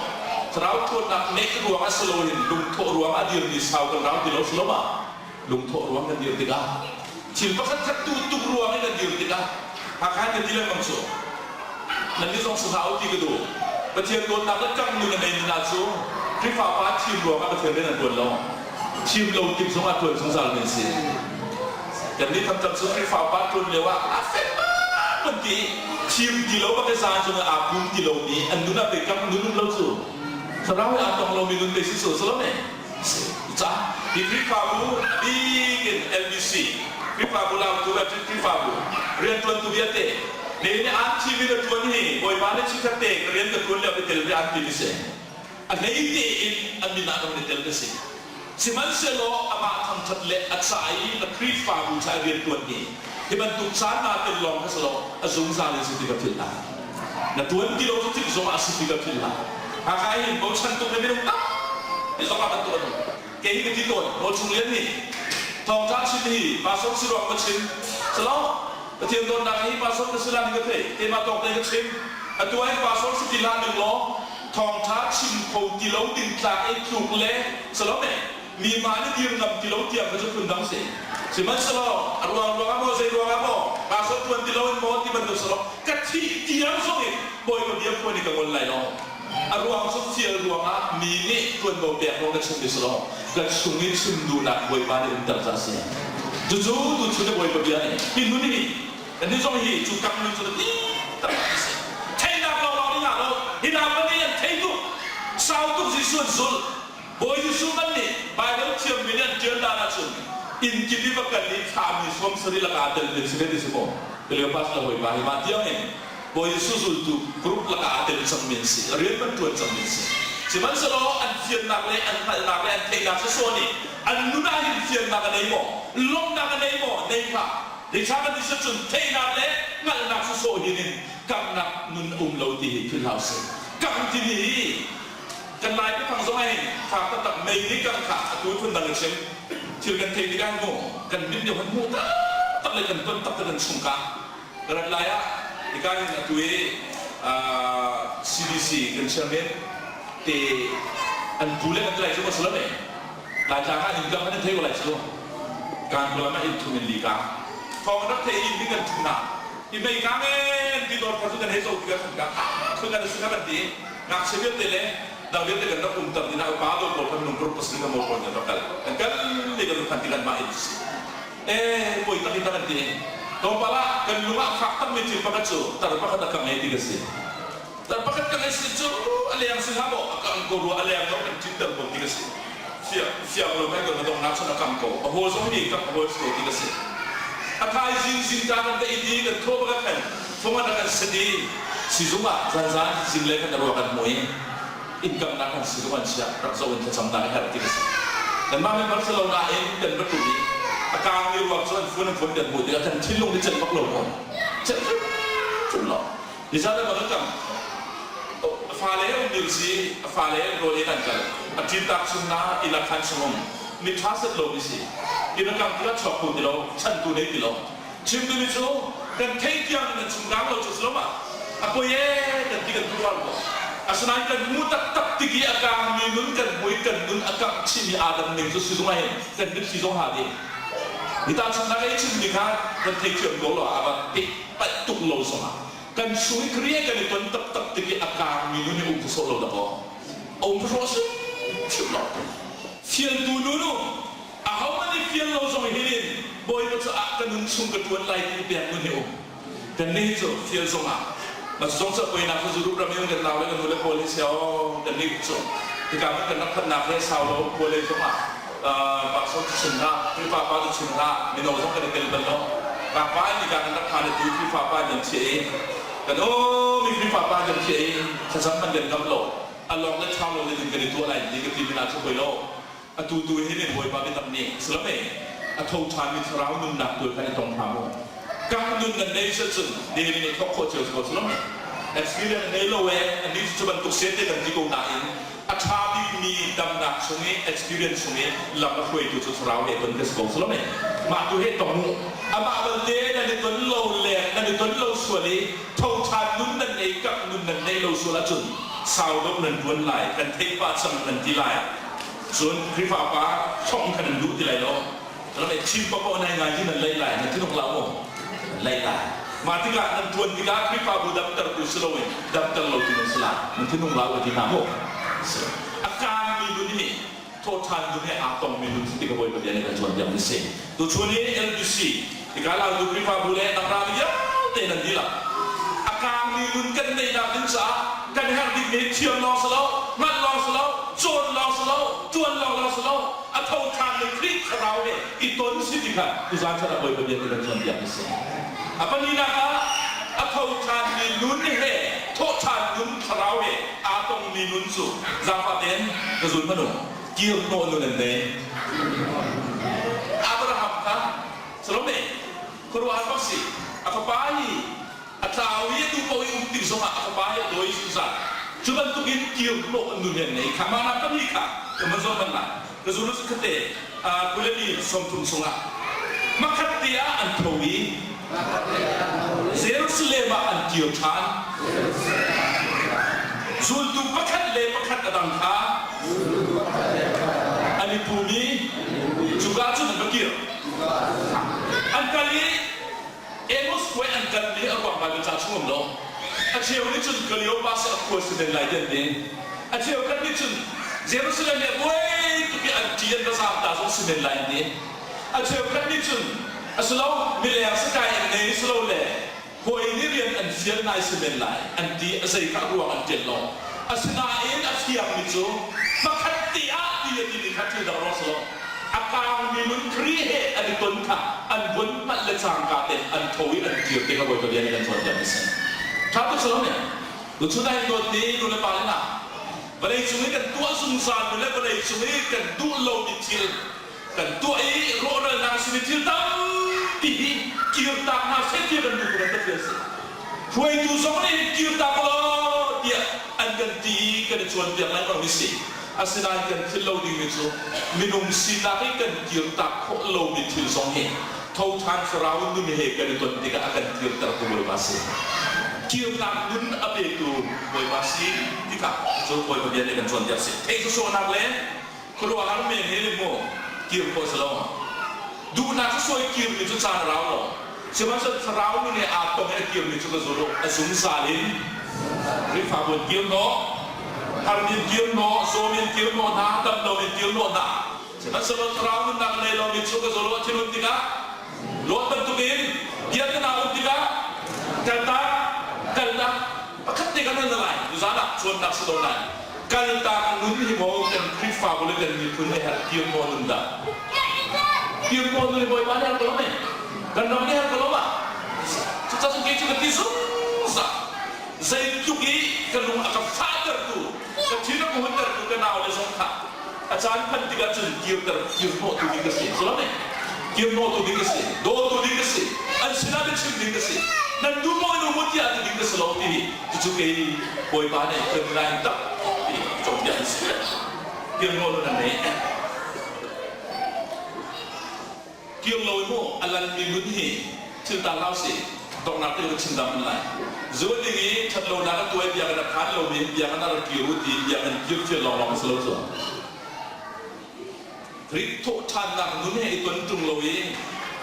serau tu nak make ruang asal ini lung tu ruang adir di sawah kerau di lo selama lung tu ruang adir tiga Cuma kan tertutup ruangnya dan dia tidak makanya dia langsung nanti orang sahau tiga tu betul tu nak lekang dengan ini nasu krifa cium ruang apa betul dengan tuan lo cium lo tim semua tuan sungsal mesti dan ni tentang so krifa tuan lewat afet penting cium di lo pakai sahang sungai abun di lo ni anu nak bekam nunun lo tu serau atau lo minum besi so selama cah di krifa bu bikin LBC Krifabu lah tu berarti krifabu. Rian tuan tu biar teh. Ini anti bila tuan ni, boy mana cakap teh, rian tu tuan dia betul dia anti bisa. Ada ini ambil nak orang betul bisa. Siman selo amat tham terle atsai la krifabu cai rian tuan ni. Dibantu sana terlong keselo azung sana sih tiga pila. Nah tuan kilo tu tiga sama asih tiga pila. Akai bau cantuk lebih rumah. Besok apa tuan? Kayak ini tuan, bau cunglian ni. Tong tak sini, pasok sirup macam, selalu betul tuan nak ini pasok kesilan ni kete, tema tong ni kecil, atuai pasok setilan ni lo, tong tak sim kau tilau tingklah itu le, selalu ni mana dia ngam tilau tiap macam kundang se, cuma selalu ruang apa, pasok tuan tilau mau dibantu selalu, kecil tiang songi, boy kau dia pun ni kau mulai lo. Ruang sosial ruang mini tuan mau biar orang kecil besar, kecil sundu nak boleh pada intervensi. Jujur tu sudah boleh biar ni. Pintu ni, dan ni orang ni cakap ni sudah ni terpaksa. Cina kalau ni nak, ini apa ni yang cina? Saud tu si sul, boleh suman ni, bayar cium minyak cium darah cium. Injili bakal ni kami semua seri laga adil di sini semua. Beliau pas lah boleh bahaya mati orang ni. Boleh susul tu grup laka ada macam mensi, real bantuan macam mensi. Cuman selo anfian nak le, tidak sesuatu ni. Anuna anfian nak le mo, long nak le mo, neika. Dicatat di situ tidak le, ngal nak sesuatu ini. Kam nak nun lauti filause. Kam tini, kan naik ke pang somai, fakta tak mei ni kan kah, tu pun dah ngecem. Cilkan tidak mo, kan bin dia pun muda. ตับเลยกันต้นตับกันสุ่งกะกระไรอ่ะอีกการนึงตัวCDC กันเชื่อมเตอันผู้เล่นกันไรชั่วโมงสลับเลยหลายจากนั้นอีกการนั้นเท่าไรชั่วการพลมาอินทุนลีกาพอนักเตะอินนี่กันทุนน่ะอีเมย์การเงินที่โดนพัฒนาให้โซ่กันทุนกันคือการสิ่งนั้นดีนักเสียเตะเลยดาวเตะกันนักอุ้มตับดีนักป้าโดนบอลพันนุ่มกรุ๊ปสิ่งนั้นหมดคนจะต้องกันกันนี่กันพันที่กันมาอินสิboy tak kita nanti tompala kan lunga fakta mencil pakacu terpakat akan ngai tiga sih terpakat kan ngai sih cu ale yang sihabo akan koru ale yang kau kan cinta pun tiga sih siap lo kan kau nak nak sana kam kau ahoy so ni kan ahoy so tiga sih akai zin jangan tak ini kan thua bakat fuma nak sedih si zuma zan sing le kan ruakan moy income nak kan si zuma siap raksa untuk sampai hari tiga sih dan mana Barcelona ini dan betul niอาการมีรวมส่วนฟุ้งเดือดบุตรที่ท่านทิ้งลงที่เจ็ดมักหลงเจ็ดจุดหลอกดิฉันได้มาแล้วกันฟาเลวมิลซีฟาเลวโรเอตันกันอาทิตย์ตักสุนนะอิลักขันสมองมิทราสต์โลดิซีอินักการที่เราชอบคนที่เราฉันตัวนี้ที่เราชิมดูมิจูกันเที่ยงกันชุมน้ำเราจุดสลบอ่ะอากูเย่กันที่กันทุกวันอาสนัยกันมุตักตักติกีอาการมีนุนกันมวยกันนุนอาการชิมีอาดัมหนึ่งจุดสี่ตรงไหนกันนึกสี่ตรงหาดีนี่ตาฉันนักไอ้ชิมดีค่ะกันเที่ยงโดนหรออาบัติไปตุกโลสมากันช่วยเครียดกันในตอนตักติกีอาการมีนุนในอุ้มโซโลดะพออุ้มโซโลชิมหรอเฟียนดูนูอาเขาไม่ได้เฟียนโลสมาเห็นบอยก็จะอากันนุนชุ่มกระตุ้นไหลที่เปลี่ยนนุนในอุ้มกันนี่จะเฟียนสมามาส่งสักไปนักสู้รูปรำยังกันเราเลยกันดูแลโพลิเซียกันนี่ส่งที่การกันนักพัฒนาเพศสาวเราโพลิสมาบางส่วนชินราที่ฟ้าป้าจะชินรามีโน้ตต้องกันเกินไปแล้วบางป้าที่การนักพาณิชย์ที่ฟ้าป้าอย่างเชี่ยกันโอ้มีที่ฟ้าป้าอย่างเชี่ยฉันสัมพันธ์กันกับโลกอันลองเล่นชาวโลกเลยถึงกันในตัวอะไรนี่ก็ที่มีนาช่วยโลกอันตัวให้เนี่ยบวยมาเป็นตำแหน่งสลับเองอันทงชานมีสราวนุ่มหนักตัวใครตรงทางการนุ่มกันในสุดเดี๋ยวนี้เขาโคตรเจ๋งสุดสลับexperience ในโลกอันนี้จะบรรทุกเศษกันที่กูน่าอินอาชาบีมีดำหนักช่วงนี้ experience ช่วงนี้ลำบากคุยดูสุดเราเหตุผลที่สกปรกสลับเองมาดูเหตุตรงนู้นอามาบันเดนั่นในตัวโลเล่นั่นในตัวโลส่วนนี้ทงชานนุ่มนั่นในกับนุ่มนั่นในโลส่วนละจุดสาวดอกนั่นดวนไหลกันเทปาสมนั่นที่ไหลส่วนคริฟ้าป้าช่องกันดูที่ไหลล้อแล้วในชิมป้าในงานที่นั่นไหลนั่นที่ต้องเราไหลมาที่การนั้นทวนที่การคริฟ้าบูดับเตอร์กุศลวินดับเตอร์โลกินสลานั่นที่ต้องเราที่น้ำอาการมีดุนี่โทษทันดุนี่อาตองมีดุที่กบฏประเดี๋ยวในการชวนอย่างนี้สิตัวชวนนี้เอ็นดูซีที่การเราดูคริฟ้าบูเล่ต่างราวิยาเต็นนั่นดีละอาการมีดุกันในดับดินสากันให้ดิเมเชียลลองสโลมันลองสโลโจนลองสโลจวนลองสโลอาโทษทันในคริสเราเนี่ยอีตัวนี้สิที่ค่ะที่สารชนะบอยประเดี๋ยวในการชวนอย่างนี้สิapa ni nak atau chan ni nun ni he to chan nun kharau he atong ni nun su zafaten kazun manu kiu no nun ne Abraham ka selome keruan paksi apa pai atawi tu koi umti soma apa pai doi susah cuba tu kiu no nun ne kamana pa ni ka kemanzo mana kazun su kete kuleni somtum songa makatia antowi Jerusalem Antiochan Zultu pakat le pakat adangka Anipumi juga cuma berkir Angkali Emos kue angkali orang bagi cacung lo Aceh ini cun kaliau pas aku sedang layan ni Aceh kan ni cun Jerusalem ni kue tapi anjian bersama tasuk sedang layan ni Aceh kan ni cun Asal milayang sekali ini selalu le, kau ini rian anjian naik sebenarnya, anti asal ikat ruang anjian lo. Asal naik asiam itu, maka dia di kaki darah selo. Akang minun krihe adi tunka, anbun mat lecang katen, antowi anjian tengah buat kalian dengan tuan jamisan. Satu selalu ni, lucu dah itu ni dulu paling nak. Balai sungai kan tua sungsan, balai sungai kan dulu dicil, kan tua ini roda nasi dicil tam. Tihi kirta nasi dia kan dulu kan terbiasa. Kue itu semua ni kirta kalau dia angkat di kan cuan dia lain orang mesti. Asalnya kan kilau di itu minum sinari kan kirta kalau di til semua. thâu than sarau nu mi he kan ton tiga akan kiam tar ko boy basi kiam nak nun abe tu boy basi tiga so boy bagian dengan tuan dia se ei so nak le ko lo har me he le mo kiam ko salo du na so kiam ni tu sa rau lo sebab sarau ni apa me kiam ni tu ko zolo asum salin ri fa bon kiam no har min kiam no so min kiam no na tam no min kiam no na sebab sarau nak le lo ni tu ko zolo chinun tiga Lord tentuin dia kena tiga kalta pakat tiga nan lain usana chuan nak sedonan kalta nun ni mo kan krifa boleh kan ni pun har kiam mo nunda kiam mo ni boy mana kalau me kan nam ni har kalau ba kita sungguh juga tisu sa saya juga kalau akan father tu kecil aku hendak tu kenal oleh songka acara kan tiga jun kiam mo tu tiga sih selama kiam no tu dikasi, do tu dikasi, an sila dikasi dikasi, dan dua orang umur dia tu dikasi lalu ini, cucu kiri boy pane kenal tak, jom dia sila, kiam no tu nanti, kiam no itu alam minggu ni cerita lau sih, dok nak tu cerita mana, zul ini cerita lau nak tu dia kena kan lau ni, dia kena kiam ti, dia kena kiam long selalu. Rik to tan nak nun he ikon tung lowi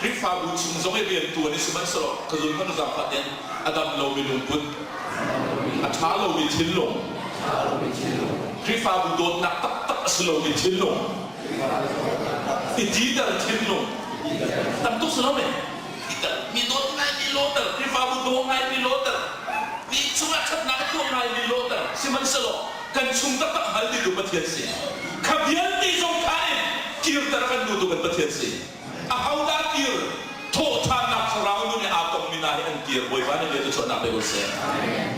rik fa bu chung zong e rian tu ni siman sro khazun kan za phat den adam lo mi lung put a tha lo mi chin long rik fa bu dot nak tak slo mi chin long ti ji dar chin long tam tu slo me mi dot nai mi lo dar rik fa bu do nai mi lo dar mi chung a khat nak tu nai mi lo dar siman sro kan chung tak hal di du pathian si khabian ti zong khai kiam terkan dulu kan betul sih. Ahau dah kiam, thot tan nak serau ni atom minai an kiam boy pane dia tu nak betul sih.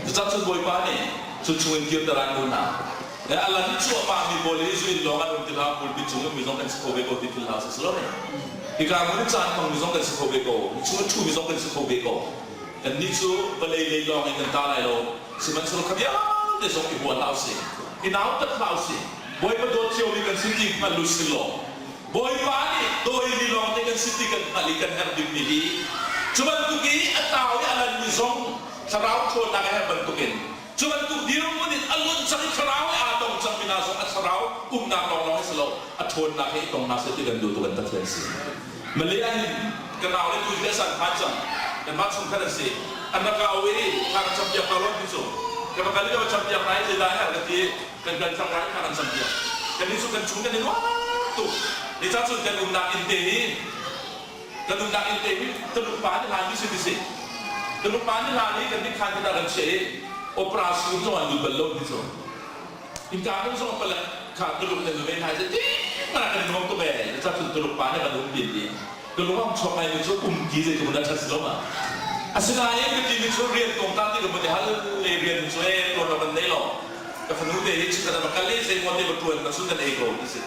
Tetapi boy pane cuci kiam terang guna. Allah ni cuma pahami boleh izin longan untuk ham pun bicungan misong kan sekolah ko di filhal sesuatu. Jika kamu jangan mengisong kan sekolah ko, cuma tu misong kan sekolah ko. Dan ni tu boleh long yang talai lo, sebenarnya seluruh kabian desok ibuat lausi. Inau tak lausi. Boy pedot siapa kan siti malus lo. Boy pani doi di long dengan siti kan alikan herdim ini. Cuma tuki atau alam misong serau thon nak her bentukin. Cuma tu dia pun alun cari serau atau cari minasong serau nak long selo athon nak he tong nasi tiga dua tu kan terjadi. Melihat kenal itu biasa macam dan macam kan sih. Anak kau ini akan sampai kalau itu. Kalau kali kau sampai naik di daerah nanti kan sampai akan sampai. Dan itu kan cuma kan itu. Di satu kan nak inti terlupa ni lagi sedih. Terlupa ni lagi kan di kantor dalam sih operasi itu anu belum itu. Di kantor semua pelak kantor lu dengan main aja. Mana kan ngomong tu ber. Di satu terlupa ni kan umbi dia. Terlupa cuma itu umbi je cuma dah selama. Asalnya kita ni cuma rian tongkat ni kemudian hal rian cuma orang mandai lo. Kafanu deh itu kita bakal saya mau betul maksudnya ego itu.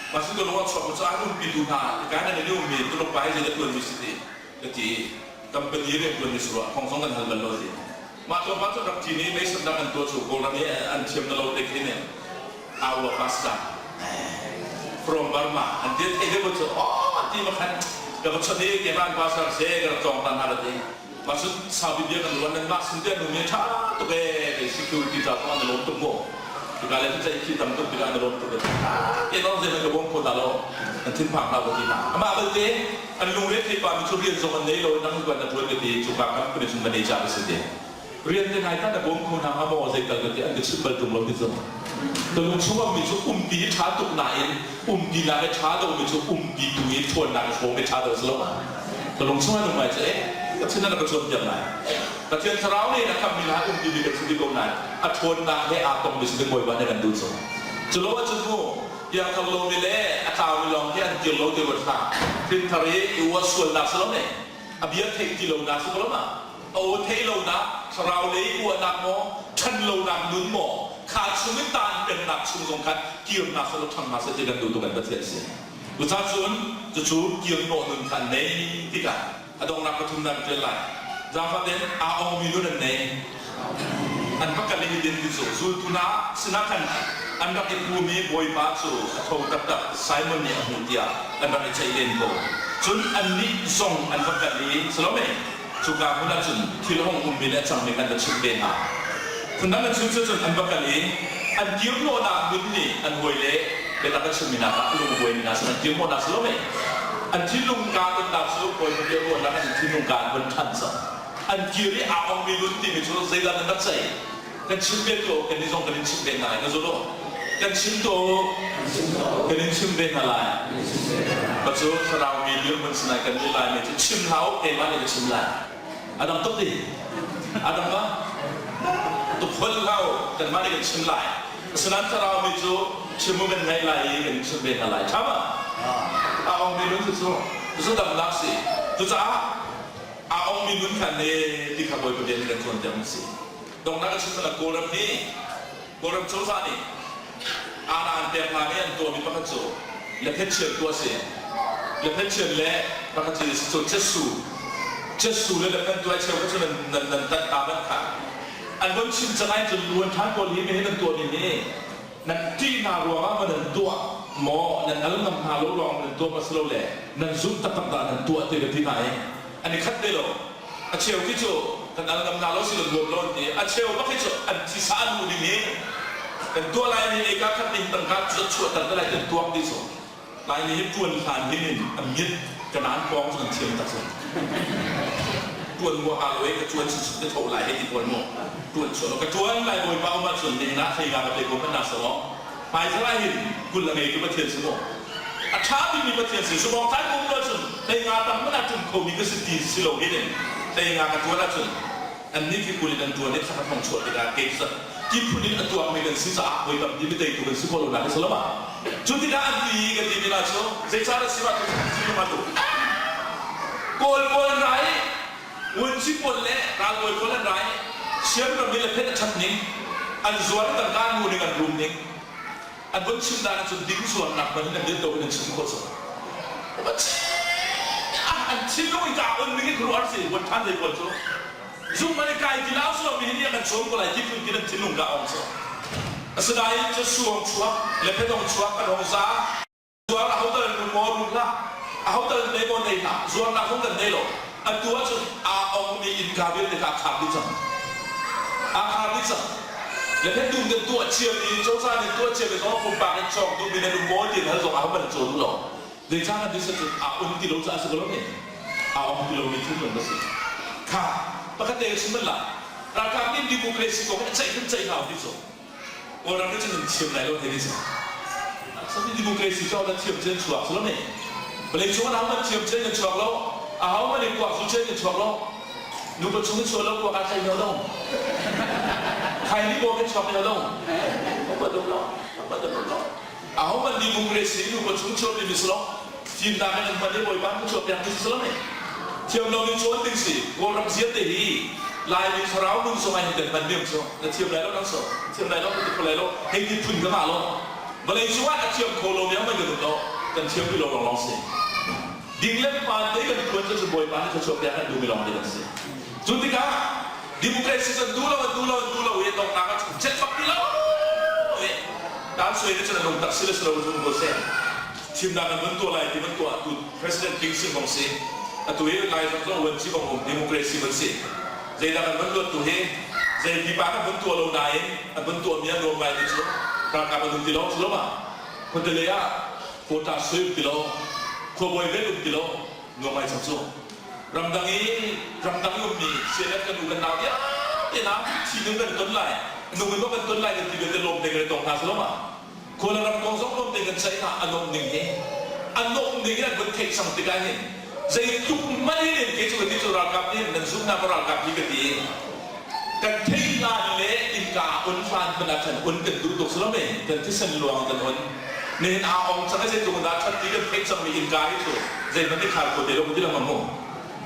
Maksud kalau orang suatu saat umbi tu nak, kerana dia umbi tu lupa aja dia tuan mesti. Jadi company ini tuan mesti suruh kongkong kan hal baloi. Mak tu ini mai sedang tu cukup orang ni ancam dalam dek ini. Awal pasta from Burma, and dia betul. Oh, dia makan. Kalau sedih keman pasar saya kalau tong tanah ada. Maksud sahabat dia kan luar dan maksud dia dunia cah tu security jatuh dalam tubuh. Kalau itu saya kita untuk bila dalam tubuh. Ini orang saya nak kau dalam nanti pakai apa kita. Ama apa tu? Anu lihat ni pami curi zaman ni lo nang buat nak buat kita cuba kan kena cuma ni cari saja. Rian ni naik tak kau nama apa saya kata kita anda sebel tu lo itu. Kalau cuma misu umbi catu naik, umbi naik catu misu umbi duit tuan naik semua catu selama. Kalau cuma tu macam Kasi na nagkasod yan na. Kasi ang saraw ni nakam nila kung hindi ka sindi ko na at hon na he atong bisindi mo iba na kan dulso. Sulawa sa mo, yang kalau nila at tao nilong yan kilo di wala. Pintari iwasul na sa lome. Abiyat he kilo na sa loma. O telo na saraw ni ko anak mo, chanlo na nun mo. Katsunitanเป็นนักชุมชนกันเกี่ยวนักสลบทางมาเสด็จกันดูตัวกันประเทศเสียกุศลส่วนจะชูเกี่ยวโน่นกันในที่กันอดองนักประทุมนักเจริญจาฟัดเดนอาองมีนู่นในอันพักกันเลยดินที่สุดสุตุนาสินักันอันนักเอกภูมิบอยบาสูทงตัดไซมอนเนี่ยหุ่นเดียอันนักเอกใจเล่นโกช จุนอันนี้ส่งอันประกาศนี้สโลเมชุกาคุณจุนที่ห้องอุ้มบินและจังมีกันจะชิมเบนหาคุณนั่งกันชุนจุนอันประกาศนี้อันยิ้มโมนาบุญนี่อันหวยเละเป็นตักชิมมินาตะลุงหวยมินาสนันยิ้มโมนาสโลเมอันที่ลุงการเป็นตักสโลหวยมันเยอะกว่านั้นที่ลุงการเป็นทันสัอันยิ้มนี่อาองมีลุ้นที่มีชุดเสื้อกันนักใส่กันชิมเบนโตกันนี่ส่งกันชิมเบนอะไรกันสุดโลกันชิมโตกันชิมเบนอะไรปัจจุบันเรามีเรื่องมันสนายกันมีลายมีชิมเขาเอ็มันเลยชิมลายอาดัมตุ๊กดิอาดัมก็ตุกคนเราแต่มาได้กันชิมลายฉะนั้นถ้าเรามีจุชิมเป็นไงลายกันชิมเป็นอะไรใช่ไหมอาองมีลุ้นสุดดำนักสิตุจ้าอาองมีลุ้นกันเนี่ยที่ขบวนประเด็นกันคนเดียวสิตรงนั้นก็ชิมละโกรมนี่โกรมโชซานี่อาณาเตียงพานี่อันตัวมีพระคัจโจและเพชรเชื่อตัวเสียและเพชรเชื่อและพระคัจโจสุดเจสูและเพชรตัวเชื่อก็จะนันตัดตาบันขาอันบนชิมจะไล่จนล้วนทั้งตัวนี้ไม่ให้นั่นตัวนี้นั่นที่นารัวมันนั่นตัวหมอนั่นอารมณ์นำพาลุลองนั่นตัวมาสโลเล่นั่นซุ่มตัดตานั่นตัวเตะที่ไหนอันนี้คัดได้หรออาเชียวที่โจนั่นอารมณ์นำพาลุสิลรวมล้นนี่อาเชียวไม่ให้โจอันที่สานมูดีนี้แต่ตัวลายนี้เองก็คัดติงตั้งการจุดชั่วแต่ก็ลายเป็นตัวที่สุดลายนี้ควรผ่านที่หนึ่งอันยึดกระดานกองส่วนเชียงตัดส่วนตวนมัวอาเลยกระชวนสุดๆจะโถไหลให้ติดตวนมัวตวนส่วนกระชวนไหลโดยเป้ามาส่วนหนึ่งนะใครการกับเด็กคนนั้นสมองไปสลายหินกุลเมย์ก็ประเทศสมองอาชาที่มีประเทศสมองท้ายกุมเราส่วนในงานต่างมันอาจจะคงมีกษัตริย์สิโลหินในงานกระชวนเราส่วนอันนี้คือกุลดันตัวนี้สำคัญของชวนในการเก็บสัตว์ที่ผู้นี้ตัวไม่กันสิสาโดยแบบนี้ไม่ได้ตัวกันสิโคโลนาที่สลบจุดที่การดีกันที่มีนาโชเจ้าราศีว่าที่มาดูโกลไรวันที่คนเละเราโกลคนละไรเชื่อมกับมิลเพชรชั้นนี้อันส่วนต่างการมูลในการรวมนี้อันบนชิมดาจนดิ้งส่วนหนักมันนั่นเดินตัวเป็นชิมโคตรอันชิมลูกอีกอันนี้คือวันสิวันท่านเลยวันโชซุ่มมันกลายที่แล้วส่วนมีเนี่ยกันชมก็เลยที่คุณกินที่นุ่งกาองศาสุดท้ายจะส่วนชัวและเพชรองชัวกันองศาชัวเราเดินดูมอรุละเขาเดินในบนในหน้าส่วนเราคงเดินในโลกอันตัวจุดอาองมีอินคาเบียนในการขาดดิฉันอาขาดดิฉันและเพชรดูกันตัวเชียร์ดีโจซ่าในตัวเชียร์ในสองคนปากในช่องดูมีในดูมอดินแล้วส่งอามันโจดูหรอเดี๋ยวจ้างกันดิฉันจุดอาอุนกิโลจะอาศัยกันแล้วเนี่ยอาองกิโลมีทุกคนก็สิค่ะปกติสมัยละราคาที่ดิบุกเรสิโก้ใจขึ้นใจหาวที่สุดorang itu jangan cium lagi loh ini sih. Tapi demokrasi itu orang cium cium cuak loh nih. Balik cuma orang cium cium cuak loh, orang ni kuat cium cuak loh. Numpuk cium cuak loh kuat kai ni orang. Kai ni kuat cuak ni orang. Apa tu loh? Apa tu loh? Orang demokrasi numpuk cium cuak ni misal. Cium tangan yang mana boleh bantu cuak yang misal nih. Cium loh ni cuak tinggi. Orang siapa deh? ลายมีเราบุญสมัยเด็กมันเดี่ยวชัวแต่เทียมไรแล้วนั่งสอบเทียมไรแล้วติดคนไรแล้วให้ที่พึ่งก็มาแล้วมาเลยชัวร์เทียมโคโลเนี่ยไม่เกิดแล้วแต่เทียมที่เราลองเสียดิ่งเล่นปานได้กันควรจะบ่อยปานจะชอบอย่างนั้นดูไม่ลองได้กันเสียจุดที่ก้าดิมุกเรสิจะดูเราเวียนตรงนั้นก็เจ็ดปักที่แล้วการสวยจะลงตัดสินเราจะลงเสียทีมนั้นมันตัวอะไรที่มันตัวตัว president พิงซิงของเสียตัวเองลายมันก็วันที่ของดิมุกเรสิมันเสียjadi dalam bentuk tu he, jadi di mana bentuk lo naik, bentuk dia lo naik itu, rangka bentuk di lo selama, pendelaya, kota suyu di lo, koboi belu di lo, lo naik satu. Ramdangi ummi, siapa kan bukan nabi ya, dia nak sini kan tunlai, nunggu kan tunlai kan tiba-tiba lom dengan tong tas selama. Kalau ram konsong lom dengan saya nak anom dengan bentuk sang tiga ni. Jadi tu mana ni kita itu rakam ni dan sunnah rakam kita ni. Dan tinggal le inka unfan penakan unken duduk selama dan tisan luang dan un. Nih awam sangat saya tunggu dah cakap tiga pek sama inka itu. Jadi nanti kalau kau delok dia mamu.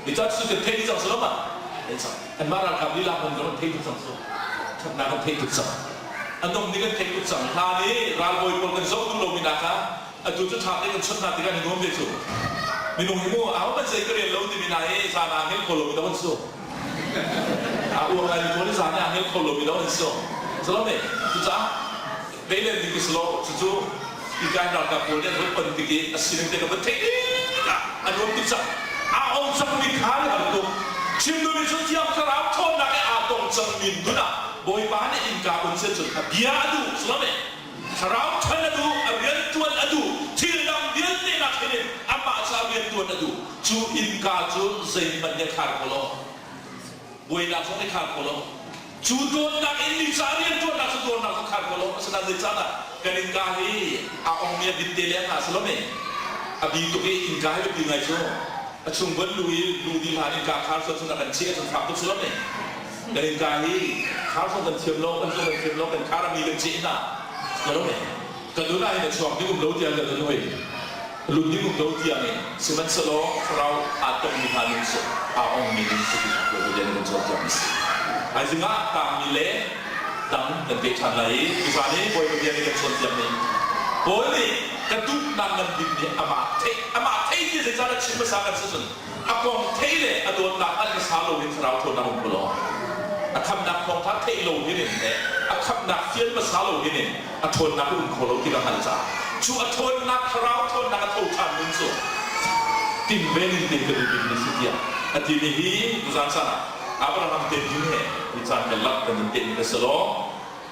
Itu sudah pek itu selama. Itu. Dan marah rakam ni lah pun kalau pek itu selama. Nak kau pek itu selama. Antum ni kan pek itu selama. Hari raboy pun kan zon tu minaka. Adu tu thap ni kan sunnah tiga ni ngom itu. Minum himu, aku kan saya kerja laut di Minai, sana angin kalau kita masuk. Aku orang ini sana angin kalau kita masuk. Selama tu cah, bela di kislo, cucu ikan nak kapolnya tu penting, asyik kita kebetul. ka adon tu sa aong sang mi khal har tu chim du mi chu tiam sarau thon na ke atong sang min tu na boy ba ne in ka un se chu bia du slame sarau thon adu avian tuan adu thil dam dian ne na khine amma sa avian tuan adu chu in ka chu zain ban ne khar ko lo boy na so ne khar ko lo chu don na in ni sa rian tuan na chu don na so khar ko lo sa na de cha na kanin ka hi aong mi bin te le na slame abi tu ke in ka hi bi ngai so chung vẫn lưu đi là in cả khảo sát chúng ta cần chia chúng phạm tục sớm này để in cả hi khảo sát cần chiếm lô cần khảo làm gì cần chia na cái đó này cái đó này là chọn những vùng đấu tiền là nó vậy luôn những vùng đấu tiền này sự vẫn solo sau atom di halin so aong mi din so ko dia dengan chọn jam isi ai zinga ta mi le tang dan ke chan lai misalnya boy dia dengan chọn jam ni boy ni kaduk nangan din ni ama thei ni se jara chim sa kan sun akong thei le adon na an sa lo hin sarau thon na ko lo akham nak khong tha thei lo ni ne akham nak fian ma sa lo ni athon na ko ko lo ki la han cha chu athon na sarau thon na tho chan mun so tim ben ni te ko din ni sitia ati ni hi uzan sa abraham te din he ni chan ka lak kan te ni ka solo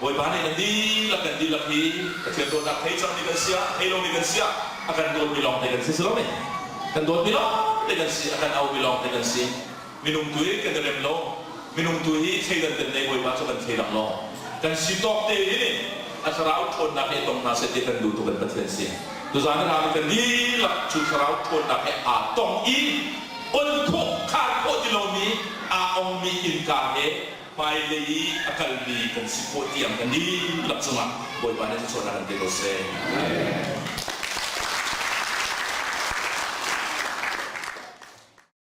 boy bani nanti lakan di laki akan do nak hai chang ni kan sia hello ni kan sia akan do bilong dengan si selome kan do bilong dengan si akan au bilong dengan si minum tui kan dalam lo minum tui thei dan den boy ba so kan thei lam lo kan si tok te ni asarau thon nak e tong na se te kan du tu kan pathian si tu zan ra kan di lak chu sarau thon nak e a tong i on ko kha ko di lo ni a ong mi in ka he mai lei akal bi kan si ko tiang kan di lak sama boy ba ne so na kan te do se